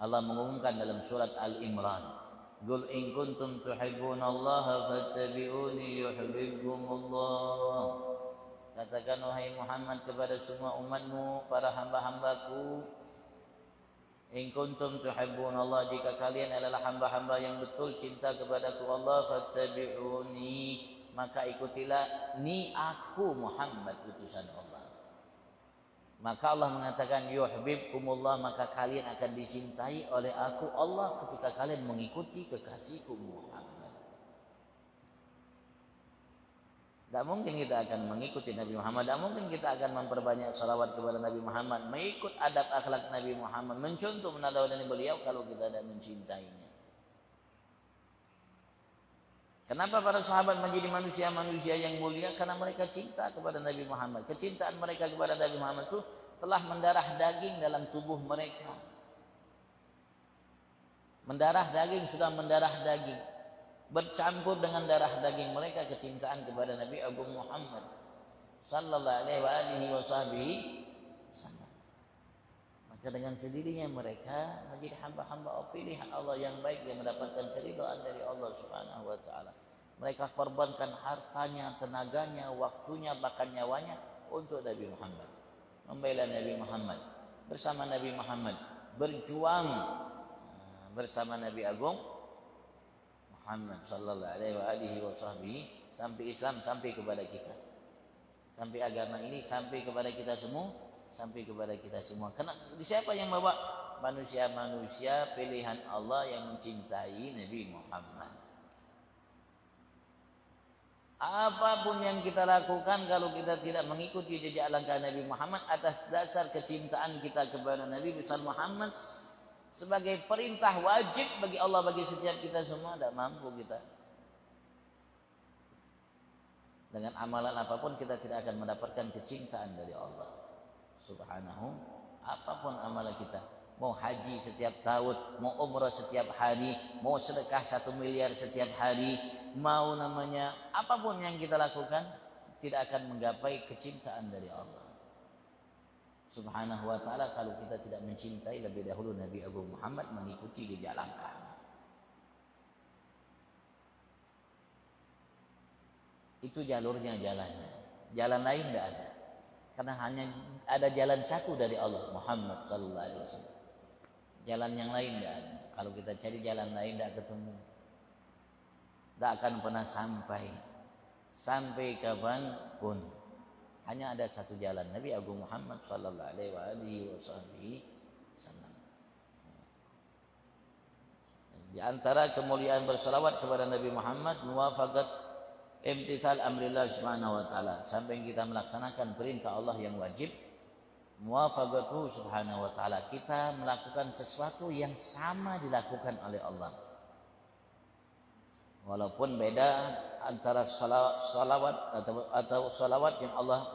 Allah mengumumkan dalam surat Al-Imran, "Qul in kuntum tuhibbunallaha fattabi'uni yuhibbukumullah." Katakan wahai Muhammad kepada semua umatmu, para hamba-hambaku, in kuntum tuhibbunallah, jika kalian adalah hamba-hamba yang betul cinta kepadaku Allah, fattabi'uni, maka ikutilah ni aku Muhammad utusan Allah. Maka Allah mengatakan yuhibbukumullah, maka kalian akan dicintai oleh aku Allah ketika kalian mengikuti kekasihku Muhammad. Tak mungkin kita akan mengikuti Nabi Muhammad, tak mungkin kita akan memperbanyak salawat kepada Nabi Muhammad, mengikut adab akhlak Nabi Muhammad, mencontoh meneladani beliau kalau kita tidak mencintainya. Kenapa para sahabat menjadi manusia-manusia yang mulia? Karena mereka cinta kepada Nabi Muhammad. Kecintaan mereka kepada Nabi Muhammad itu telah mendarah daging dalam tubuh mereka. Mendarah daging, sudah mendarah daging, bercampur dengan darah daging mereka kecintaan kepada Nabi Agung Muhammad sallallahu alaihi wasallam. Maka dengan sendirinya mereka menjadi hamba-hamba pilihan Allah yang baik yang mendapatkan keridhaan dari Allah Subhanahu wa taala. Mereka korbankan hartanya, tenaganya, waktunya, bahkan nyawanya untuk Nabi Muhammad. Membela Nabi Muhammad, bersama Nabi Muhammad, berjuang bersama Nabi Agung Muhammad sallallahu alaihi wasallam sampai Islam sampai kepada kita. Sampai agama ini sampai kepada kita semua, sampai kepada kita semua. Karena siapa yang bawa? Manusia-manusia pilihan Allah yang mencintai Nabi Muhammad. Apapun yang kita lakukan kalau kita tidak mengikuti jejak langkah Nabi Muhammad atas dasar kecintaan kita kepada Nabi besar Muhammad sebagai perintah wajib bagi Allah, bagi setiap kita semua, tidak mampu kita. Dengan amalan apapun kita tidak akan mendapatkan kecintaan dari Allah Subhanahu. Apapun amalan kita, mau haji setiap tahun, mau umrah setiap hari, mau sedekah 1 miliar setiap hari, mau namanya apapun yang kita lakukan tidak akan menggapai kecintaan dari Allah Subhanahu wa ta'ala kalau kita tidak mencintai lebih dahulu Nabi Agung Muhammad, mengikuti jejak langkahnya. Itu jalurnya, jalannya. Jalan lain tidak ada. Karena hanya ada jalan satu dari Allah, Muhammad sallallahu alaihi wasallam. Jalan yang lain tidak ada. Kalau kita cari jalan lain tidak ketemu. Tidak akan pernah sampai. Sampai kapanpun. Hanya ada satu jalan, Nabi Agung Muhammad sallallahu alaihi wasallam. Di antara kemuliaan bersalawat kepada Nabi Muhammad muwafaqat imtithal amrillah subhanahu wa ta'ala, sampai kita melaksanakan perintah Allah yang wajib, muwafaqatu subhanahu wa ta'ala, kita melakukan sesuatu yang sama dilakukan oleh Allah. Walaupun beda antara salawat atau salawat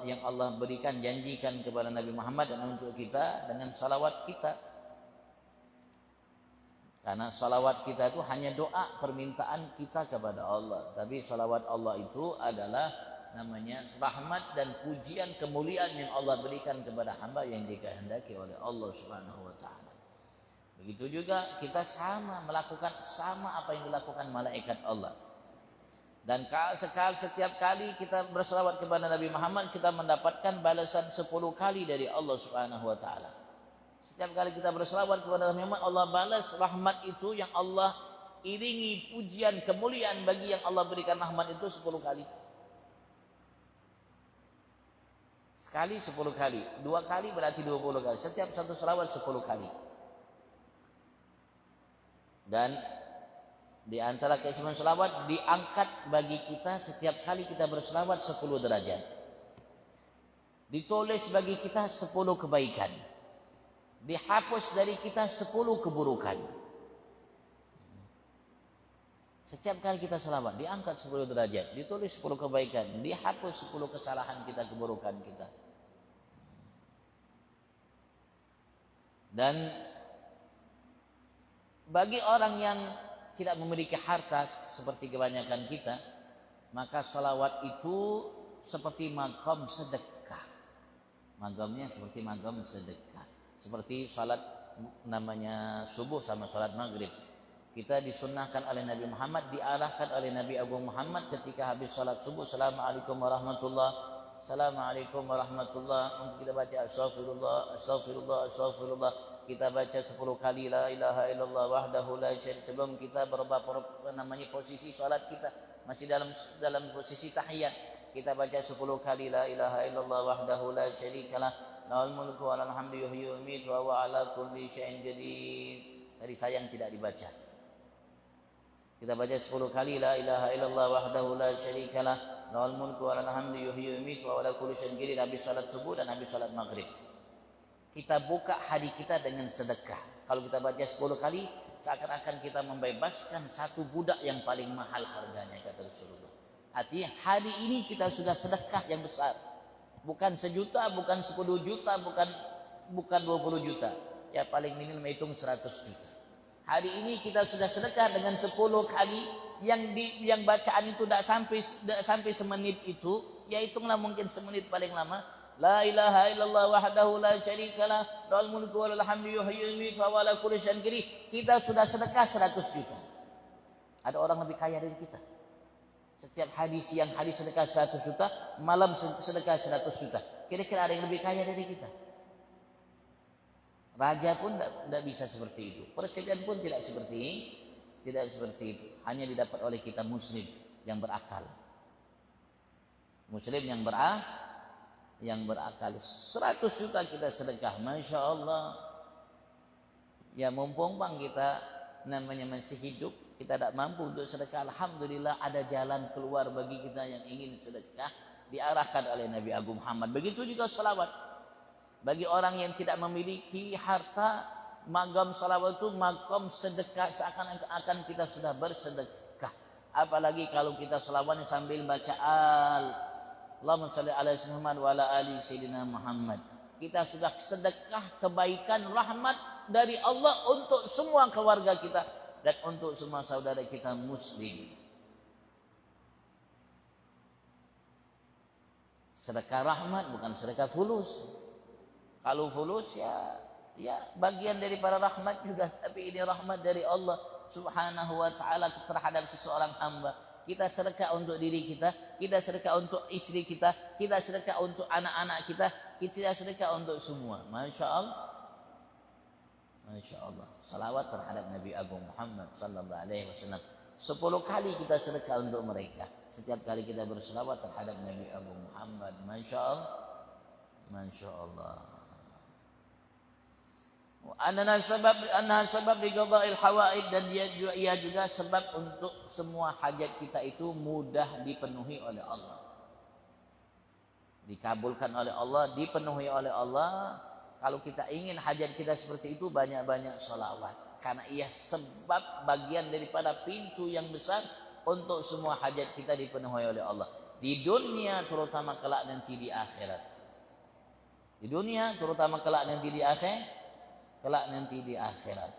yang Allah berikan, janjikan kepada Nabi Muhammad dan untuk kita dengan salawat kita. Karena salawat kita itu hanya doa permintaan kita kepada Allah. Tapi salawat Allah itu adalah namanya rahmat dan pujian kemuliaan yang Allah berikan kepada hamba yang dikehendaki oleh Allah Subhanahu wa taala. Begitu juga kita sama melakukan sama apa yang dilakukan malaikat Allah. Dan setiap kali kita berselawat kepada Nabi Muhammad, kita mendapatkan balasan 10 kali dari Allah Subhanahu wa taala. Setiap kali kita berselawat kepada Nabi Muhammad, Allah balas rahmat itu yang Allah iringi pujian kemuliaan bagi yang Allah berikan rahmat itu 10 kali. Sekali 10 kali, 2 kali berarti 20 kali. Setiap satu selawat 10 kali. Dan di antara keistimewaan selawat diangkat bagi kita setiap kali kita berselawat 10 derajat. Ditulis bagi kita 10 kebaikan. Dihapus dari kita 10 keburukan. Setiap kali kita selawat diangkat 10 derajat, ditulis 10 kebaikan, dihapus 10 kesalahan kita, keburukan kita. Dan bagi orang yang tidak memiliki harta seperti kebanyakan kita, maka salawat itu seperti magam sedekah. Magamnya seperti magam sedekah. Seperti salat namanya subuh sama salat maghrib. Kita disunnahkan oleh Nabi Muhammad, diarahkan oleh Nabi Agung Muhammad ketika habis salat subuh, Assalamualaikum warahmatullah, Assalamualaikum warahmatullah. Untuk kita baca Astaghfirullah, Astaghfirullah, Astaghfirullah. Kita baca 10 kali La ilaha illallah wahdahu la syarika. Sebelum kita berubah posisi salat kita masih dalam posisi tahiyat, kita baca 10 kali La ilaha illallah wahdahu la syarikalah, lahul mulku wa lahul hamdu yuhyi wa yumiitu wa huwa ala kulli syai'in qadir. Tadi sayang tidak dibaca. Kita baca 10 kali La ilaha illallah wahdahu la syarikalah, lahul mulku wa lahul hamdu yuhyi wa yumiitu wa huwa ala kulli syai'in qadir. Habis salat subuh dan habis salat maghrib, kita buka hari kita dengan sedekah. Kalau kita baca 10 kali, seakan-akan kita membebaskan satu budak yang paling mahal harganya, kata Rasulullah. Artinya hari ini kita sudah sedekah yang besar. Bukan 1 juta, bukan 10 juta, bukan 20 juta. Ya paling minim menghitung 100 juta. Hari ini kita sudah sedekah dengan 10 kali yang bacaan itu tidak sampai semenit itu. Ya hitunglah mungkin semenit paling lama. La ilaha illallah wahdahu la syarikalah, lahul mulku wa lahul hamdu yuhyi wa yumiitu wa huwa ala kulli syai'in qadir. Kita sudah sedekah 100 juta. Ada orang lebih kaya dari kita. Setiap hari siang hari sedekah 100 juta, malam sedekah 100 juta. Kira-kira ada yang lebih kaya dari kita? Raja pun tidak bisa seperti itu. Presiden pun tidak seperti itu. Hanya didapat oleh kita muslim yang berakal. Muslim yang berakal. 100 juta kita sedekah, Masya Allah. Ya mumpung bang kita namanya masih hidup, kita tidak mampu untuk sedekah, alhamdulillah ada jalan keluar bagi kita yang ingin sedekah, diarahkan oleh Nabi Agung Muhammad. Begitu juga salawat. Bagi orang yang tidak memiliki harta, magam salawat itu magam sedekah, seakan-akan kita sudah bersedekah. Apalagi kalau kita salawatnya sambil baca Allahumma shalli ala sayyidina Muhammad wa ala ali sayyidina Muhammad. Kita sudah sedekah kebaikan rahmat dari Allah untuk semua keluarga kita dan untuk semua saudara kita muslim. Sedekah rahmat bukan sedekah fulus. Kalau fulus ya bagian daripada rahmat juga, tapi ini rahmat dari Allah Subhanahu wa taala terhadap seseorang hamba. Kita sedekah untuk diri kita, kita sedekah untuk istri kita, kita sedekah untuk anak-anak kita sedekah untuk semua. Masya Allah. Masya Allah. Salawat terhadap Nabi Agung Muhammad sallallahu alaihi wasallam. 10 kali kita sedekah untuk mereka. Setiap kali kita berselawat terhadap Nabi Agung Muhammad. Masya Allah. Masya Allah. Anna sebab diqada'il hawaid, dan ia juga sebab untuk semua hajat kita itu mudah dipenuhi oleh Allah. Dikabulkan oleh Allah, dipenuhi oleh Allah. Kalau kita ingin hajat kita seperti itu, banyak-banyak salawat. Karena ia sebab bagian daripada pintu yang besar untuk semua hajat kita dipenuhi oleh Allah. Di dunia terutama kelak nanti di akhirat. Di dunia terutama kelak nanti di akhirat.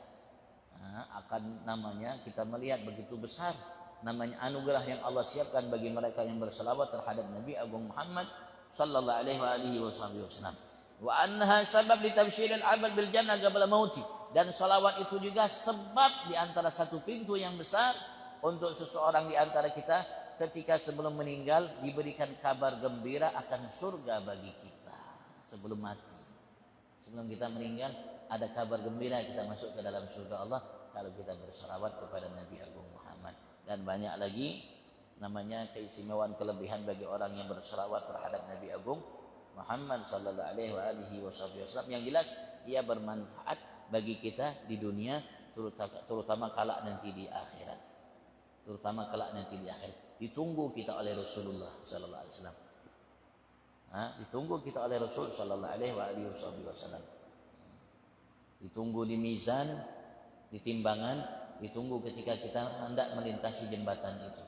Akan namanya kita melihat begitu besar namanya anugerah yang Allah siapkan bagi mereka yang berselawat terhadap Nabi Agung Muhammad sallallahu alaihi wasallam. Wa annaha sabab li tabsyiril 'abd bil jannah qabla mauti, dan salawat itu juga sebab di antara satu pintu yang besar untuk seseorang di antara kita ketika sebelum meninggal diberikan kabar gembira akan surga bagi kita sebelum mati. Sebelum kita meninggal ada kabar gembira kita masuk ke dalam surga Allah kalau kita berselawat kepada Nabi Agung Muhammad. Dan banyak lagi namanya keistimewaan kelebihan bagi orang yang berselawat terhadap Nabi Agung Muhammad sallallahu alaihi wasallam. Yang jelas ia bermanfaat bagi kita di dunia, terutama kelak nanti di akhirat. Ditunggu kita oleh Rasulullah sallallahu alaihi wasallam. Ditunggu kita oleh Rasul sallallahu alaihi wasallam. Ditunggu di mizan, di timbangan, ditunggu ketika kita hendak melintasi jembatan itu.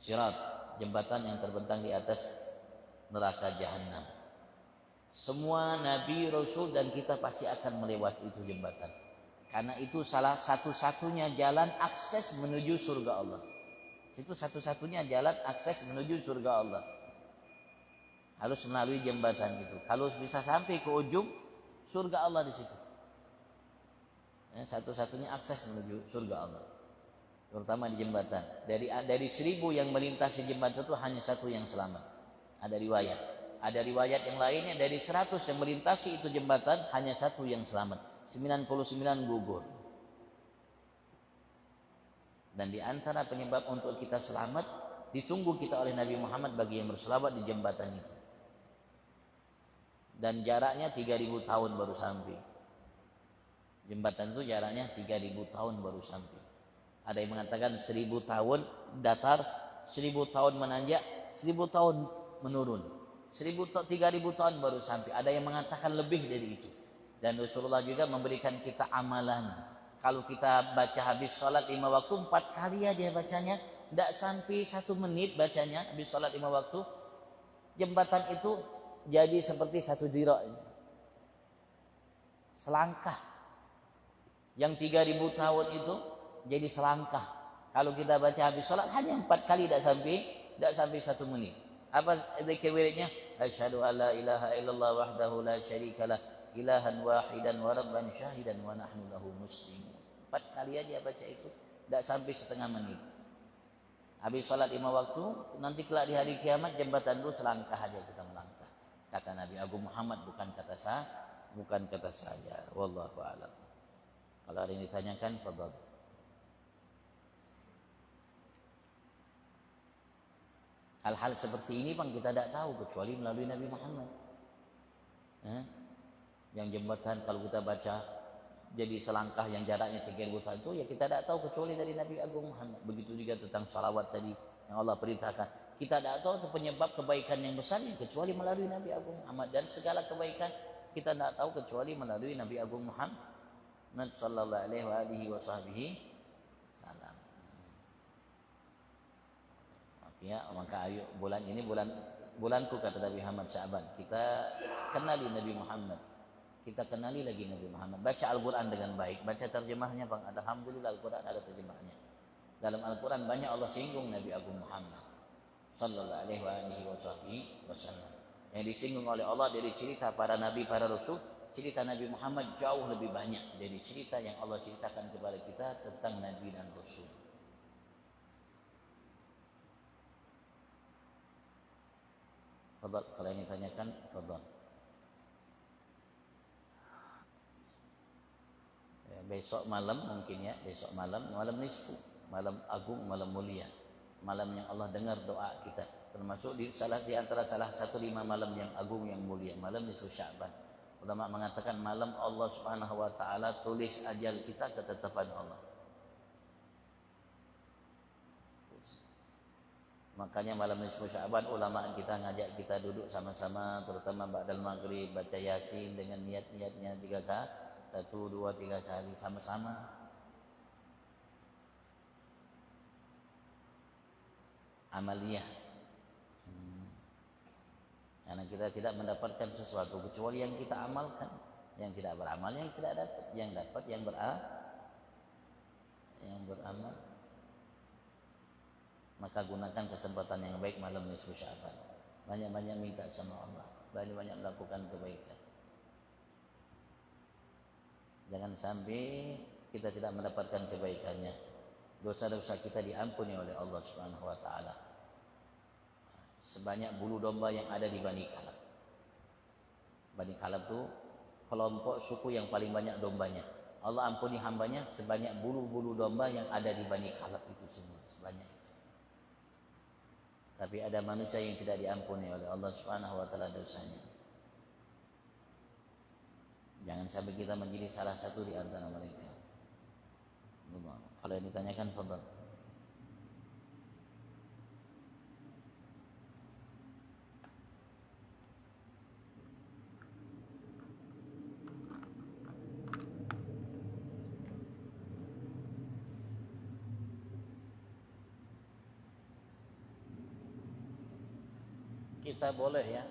Sirat, jembatan yang terbentang di atas neraka Jahannam. Semua nabi, rasul dan kita pasti akan melewati itu jembatan. Karena itu salah satu-satunya jalan akses menuju surga Allah. Itu satu-satunya jalan akses menuju surga Allah. Harus melalui jembatan itu. Kalau bisa sampai ke ujung surga Allah di situ. Satu-satunya akses menuju surga Allah. Terutama di jembatan. Dari 1000 yang melintasi jembatan itu hanya satu yang selamat. Ada riwayat. Ada riwayat yang lainnya dari 100 yang melintasi itu jembatan hanya satu yang selamat. 99 gugur. Dan di antara penyebab untuk kita selamat ditunggu kita oleh Nabi Muhammad bagi yang berselawat di jembatan itu. Dan jaraknya 3000 tahun baru sampai. Jembatan itu jaraknya 3000 tahun baru sampai. Ada yang mengatakan 1000 tahun datar, 1000 tahun menanjak, 1000 tahun menurun. 3000 tahun baru sampai. Ada yang mengatakan lebih dari itu. Dan Rasulullah juga memberikan kita amalan. Kalau kita baca habis sholat 5 waktu 4 kali aja bacanya, tidak sampai 1 menit bacanya habis sholat 5 waktu. Jembatan itu jadi seperti 1 dirok. Selangkah. Yang 3000 tahun itu jadi selangkah. Kalau kita baca habis sholat hanya 4 kali tidak sampai 1 menit. Apa zikir wiridnya? Asyhadu alla ilaha illallah wahdahu la syarikalah ilahan wahidan wa rabban syahidan wa nahnu lahu muslimun. 4 kali aja baca itu, tidak sampai setengah menit. Habis sholat 5 waktu, nanti kelak di hari kiamat jembatan itu selangkah aja kita melangkah. Kata Nabi Agung Muhammad, bukan kata saya. Wallahu a'lam. Kalau ada yang ditanyakan, fadhal. Hal-hal seperti ini bang kita tidak tahu kecuali melalui Nabi Muhammad. Yang jembatan kalau kita baca jadi selangkah yang jaraknya 3000 tahun itu ya kita tidak tahu kecuali dari Nabi Agung Muhammad. Begitu juga tentang salawat tadi yang Allah perintahkan. Kita tidak tahu itu penyebab kebaikan yang besarnya kecuali melalui Nabi Agung Muhammad. Dan segala kebaikan kita tidak tahu kecuali melalui Nabi Agung Muhammad sallallahu alaihi wasallam. Ya, maka ayo bulan ini bulanku kata Nabi Muhammad Sya'ban. Kita kenali Nabi Muhammad. Kita kenali lagi Nabi Muhammad. Baca Al-Quran dengan baik. Baca terjemahnya bang. Alhamdulillah Al-Quran ada terjemahnya. Dalam Al-Quran banyak Allah singgung Nabi Agung Muhammad sallallahu alaihi wasallam. Yang disinggung oleh Allah dari cerita para nabi, para rasul, cerita Nabi Muhammad jauh lebih banyak dari cerita yang Allah ceritakan kepada kita tentang nabi dan rasul. Fadhal, kalau yang ditanyakan, fadhal. Ya, besok malam mungkin ya, besok malam nisfu, malam agung, malam mulia, malam yang Allah dengar doa kita, termasuk di antara salah satu 5 malam yang agung yang mulia, malam nisfu Sya'ban. Ulama mengatakan malam Allah Subhanahu wa taala tulis ajal kita ketetapan Allah. Makanya malam nisfu Sya'ban ulama kita ngajak kita duduk sama-sama terutama ba'dal maghrib baca Yasin dengan niat-niatnya 3 kali, 1, 2, 3 kali sama-sama. Amaliyah. Karena kita tidak mendapatkan sesuatu kecuali yang kita amalkan. Yang tidak beramal yang tidak dapat, yang dapat yang beramal. Maka gunakan kesempatan yang baik malam nisfu Sya'ban. Banyak-banyak minta sama Allah, banyak-banyak melakukan kebaikan. Jangan sampai kita tidak mendapatkan kebaikannya. Dosa-dosa kita diampuni oleh Allah Subhanahu wa taala. Sebanyak bulu domba yang ada di Bani Kalab. Bani Kalab itu kelompok suku yang paling banyak dombanya. Allah ampuni hambanya sebanyak bulu-bulu domba yang ada di Bani Kalab itu semua, sebanyak. Tapi ada manusia yang tidak diampuni oleh Allah Subhanahu wa taala dosanya. Jangan sampai kita menjadi salah satu di antara mereka. Kalau yang ditanyakan fadhal. Kita boleh ya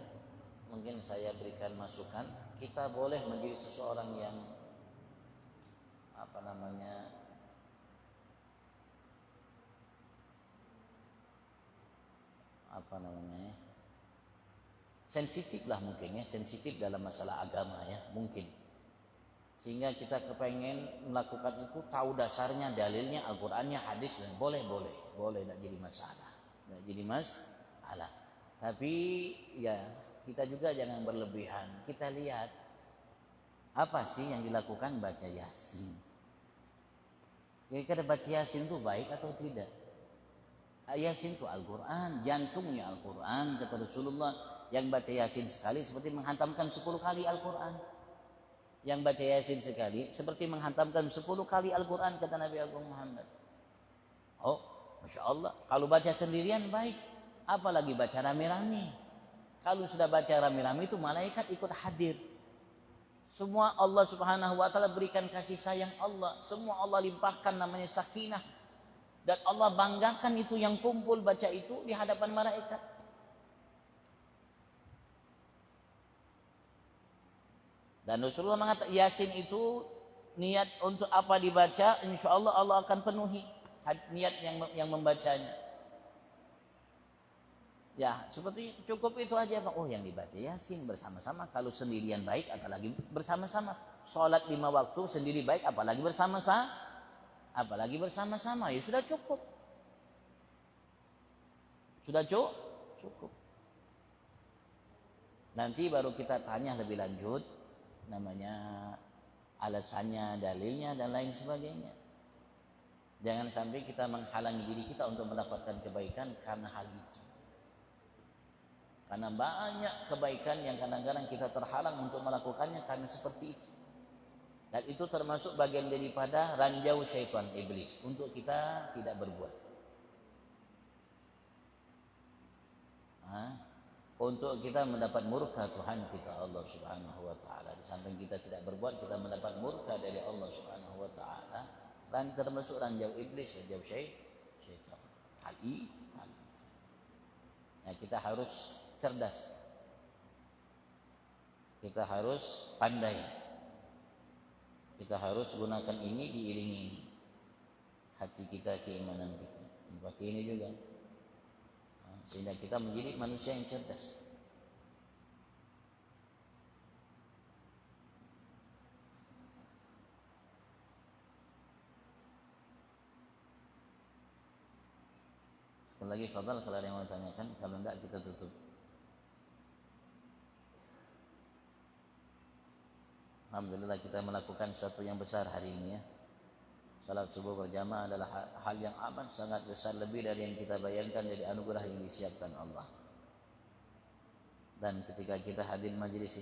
mungkin saya berikan masukan, kita boleh menjadi seseorang yang apa namanya, sensitif lah mungkin ya, sensitif dalam masalah agama ya mungkin, sehingga kita kepengen melakukan itu tahu dasarnya, dalilnya, Al-Qur'annya, hadisnya, boleh tidak jadi masalah, tapi ya kita juga jangan berlebihan. Kita lihat apa sih yang dilakukan, baca Yasin. Kira-kira baca Yasin itu baik atau tidak? Yasin itu Al-Quran, jantungnya Al-Quran. Kata Rasulullah, yang baca Yasin sekali seperti menghantamkan 10 kali Al-Quran. Yang baca Yasin sekali seperti menghantamkan 10 kali Al-Quran, kata Nabi Agung Muhammad. Oh, Masya Allah. Kalau baca sendirian baik, apalagi baca rame-rame. Kalau sudah baca rame-rame itu malaikat ikut hadir. Semua Allah Subhanahu wa ta'ala berikan kasih sayang Allah. Semua Allah limpahkan, namanya sakinah. Dan Allah banggakan itu yang kumpul baca itu di hadapan malaikat. Dan Rasulullah mengatakan Yasin itu niat untuk apa dibaca, insya Allah Allah akan penuhi niat yang membacanya. Ya, seperti cukup itu aja Pak. Oh, yang dibaca Yasin bersama-sama. Kalau sendirian baik, apalagi bersama-sama. Sholat 5 waktu sendiri baik, apalagi bersama-sama. Ya sudah cukup. Cukup. Nanti baru kita tanya lebih lanjut, namanya alasannya, dalilnya, dan lain sebagainya. Jangan sampai kita menghalangi diri kita untuk mendapatkan kebaikan karena hal itu. Karena banyak kebaikan yang kadang-kadang kita terhalang untuk melakukannya karena seperti itu. Dan itu termasuk bagian daripada ranjau syaitan iblis untuk kita tidak berbuat. Untuk kita mendapat murka Tuhan kita Allah Subhanahu wa ta'ala. Di samping kita tidak berbuat, kita mendapat murka dari Allah Subhanahu wa ta'ala. Dan termasuk ranjau iblis, ranjau syaitan. Hal itu. Nah, kita harus cerdas. Kita harus pandai. Kita harus gunakan ini, diiringi ini. Hati kita, keimanan kita. Pakai ini juga. Sehingga kita menjadi manusia yang cerdas. Sekali lagi fadal kalau ada yang mau tanyakan, kalau enggak kita tutup. Alhamdulillah kita melakukan sesuatu yang besar hari ini ya. Salat subuh berjamaah adalah hal yang amat sangat besar, lebih dari yang kita bayangkan, dari anugerah yang disiapkan Allah. Dan ketika kita hadir majelis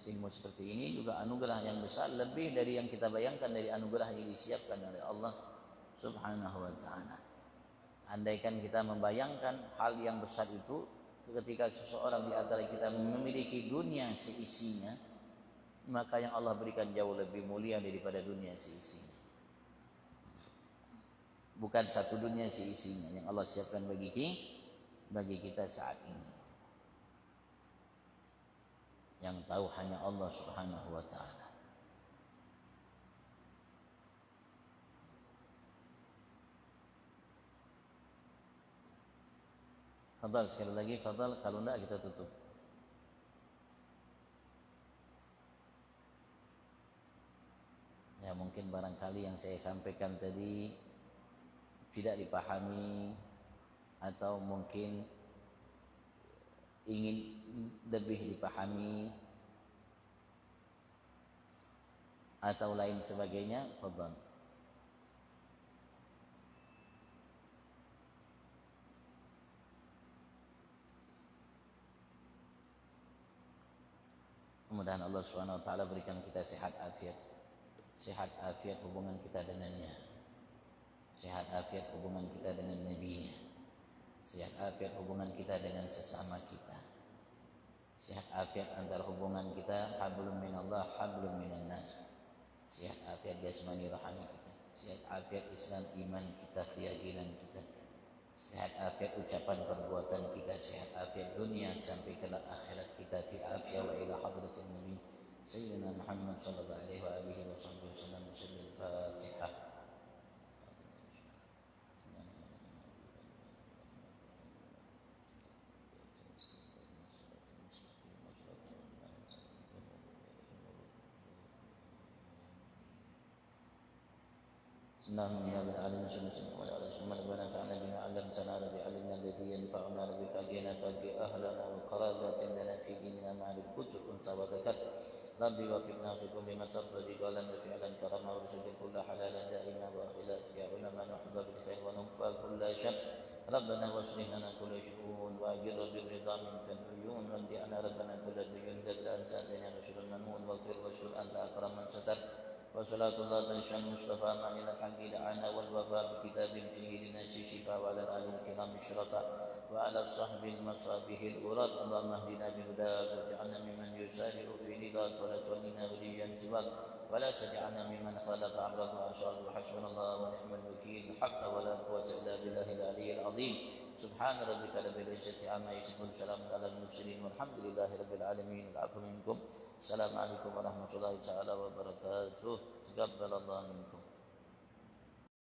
ilmu seperti ini juga anugerah yang besar, lebih dari yang kita bayangkan, dari anugerah yang disiapkan oleh Allah Subhanahu wa ta'ala. Andaikan kita membayangkan hal yang besar itu, ketika seseorang di antara kita memiliki dunia seisinya, maka yang Allah berikan jauh lebih mulia daripada dunia seisinya. Bukan satu dunia seisinya yang Allah siapkan bagi kita saat ini. Yang tahu hanya Allah Subhanahu wa ta'ala. Fadal sekali lagi, fadal, kalau enggak kita tutup. Ya mungkin barangkali yang saya sampaikan tadi tidak dipahami, atau mungkin ingin lebih dipahami, atau lain sebagainya, fadhal. Mudah-mudahan Allah Subhanahu wa ta'ala berikan kita sehat afiat. Sehat afiat hubungan kita dengannya. Sehat afiat hubungan kita dengan Nabi-Nya. Sehat afiat hubungan kita dengan sesama kita. Sehat afiat antara hubungan kita, hablum minallah, hablum minan nas. Sehat afiat jasmani rohani kita. Sehat afiat Islam iman kita, keyakinan kita. Sehat afiat ucapan perbuatan kita. Sehat afiat dunia sampai ke akhirat kita, fi سيدنا محمد صلى الله عليه وآله وصحبه وسلم بسر الفاتحة. بسم الله الرحمن الرحيم. ونفعنا بما علمتنا ربي علمنا الذي ينفعنا ربي فاجئنا فاجئ أهلنا وقراباتنا لنا في ديننا مع الكتب أنت وذكرت ربي وفقنا في كل ما ترضى قولا وفعلا كرما ورشد كل حلالا دائما واخلاق يا علماء نحظى بالخير ونكفى كل شر ربنا واصلح لنا كل شؤون واجر بالرضا منك العيون ودعنا ربنا كل ديون دل انت اتينا نشر المنون واغفر واشكر انت اكرم من ستر وصلاة الله تنشى المصطفى مع إلى الحق دعانا والوفاء بكتاب فيه للناس شفاء وعلى الآل الكرام الشرفاء وعلى الصحب المصابيح الغراب اللهم اهدنا بهداك واجعلنا ممن يسارع في رضاك ولا تولنا وليا سواك ولا تجعلنا ممن خالف امرك واشار حسبنا الله ونعم الوكيل حق ولا قوة إلا بالله العلي العظيم سبحان ربك رب العزة عما يصفون سلام على المرسلين والحمد لله رب العالمين. العفو منكم. السلام عليكم ورحمة الله تعالى وبركاته. تقبل الله منكم.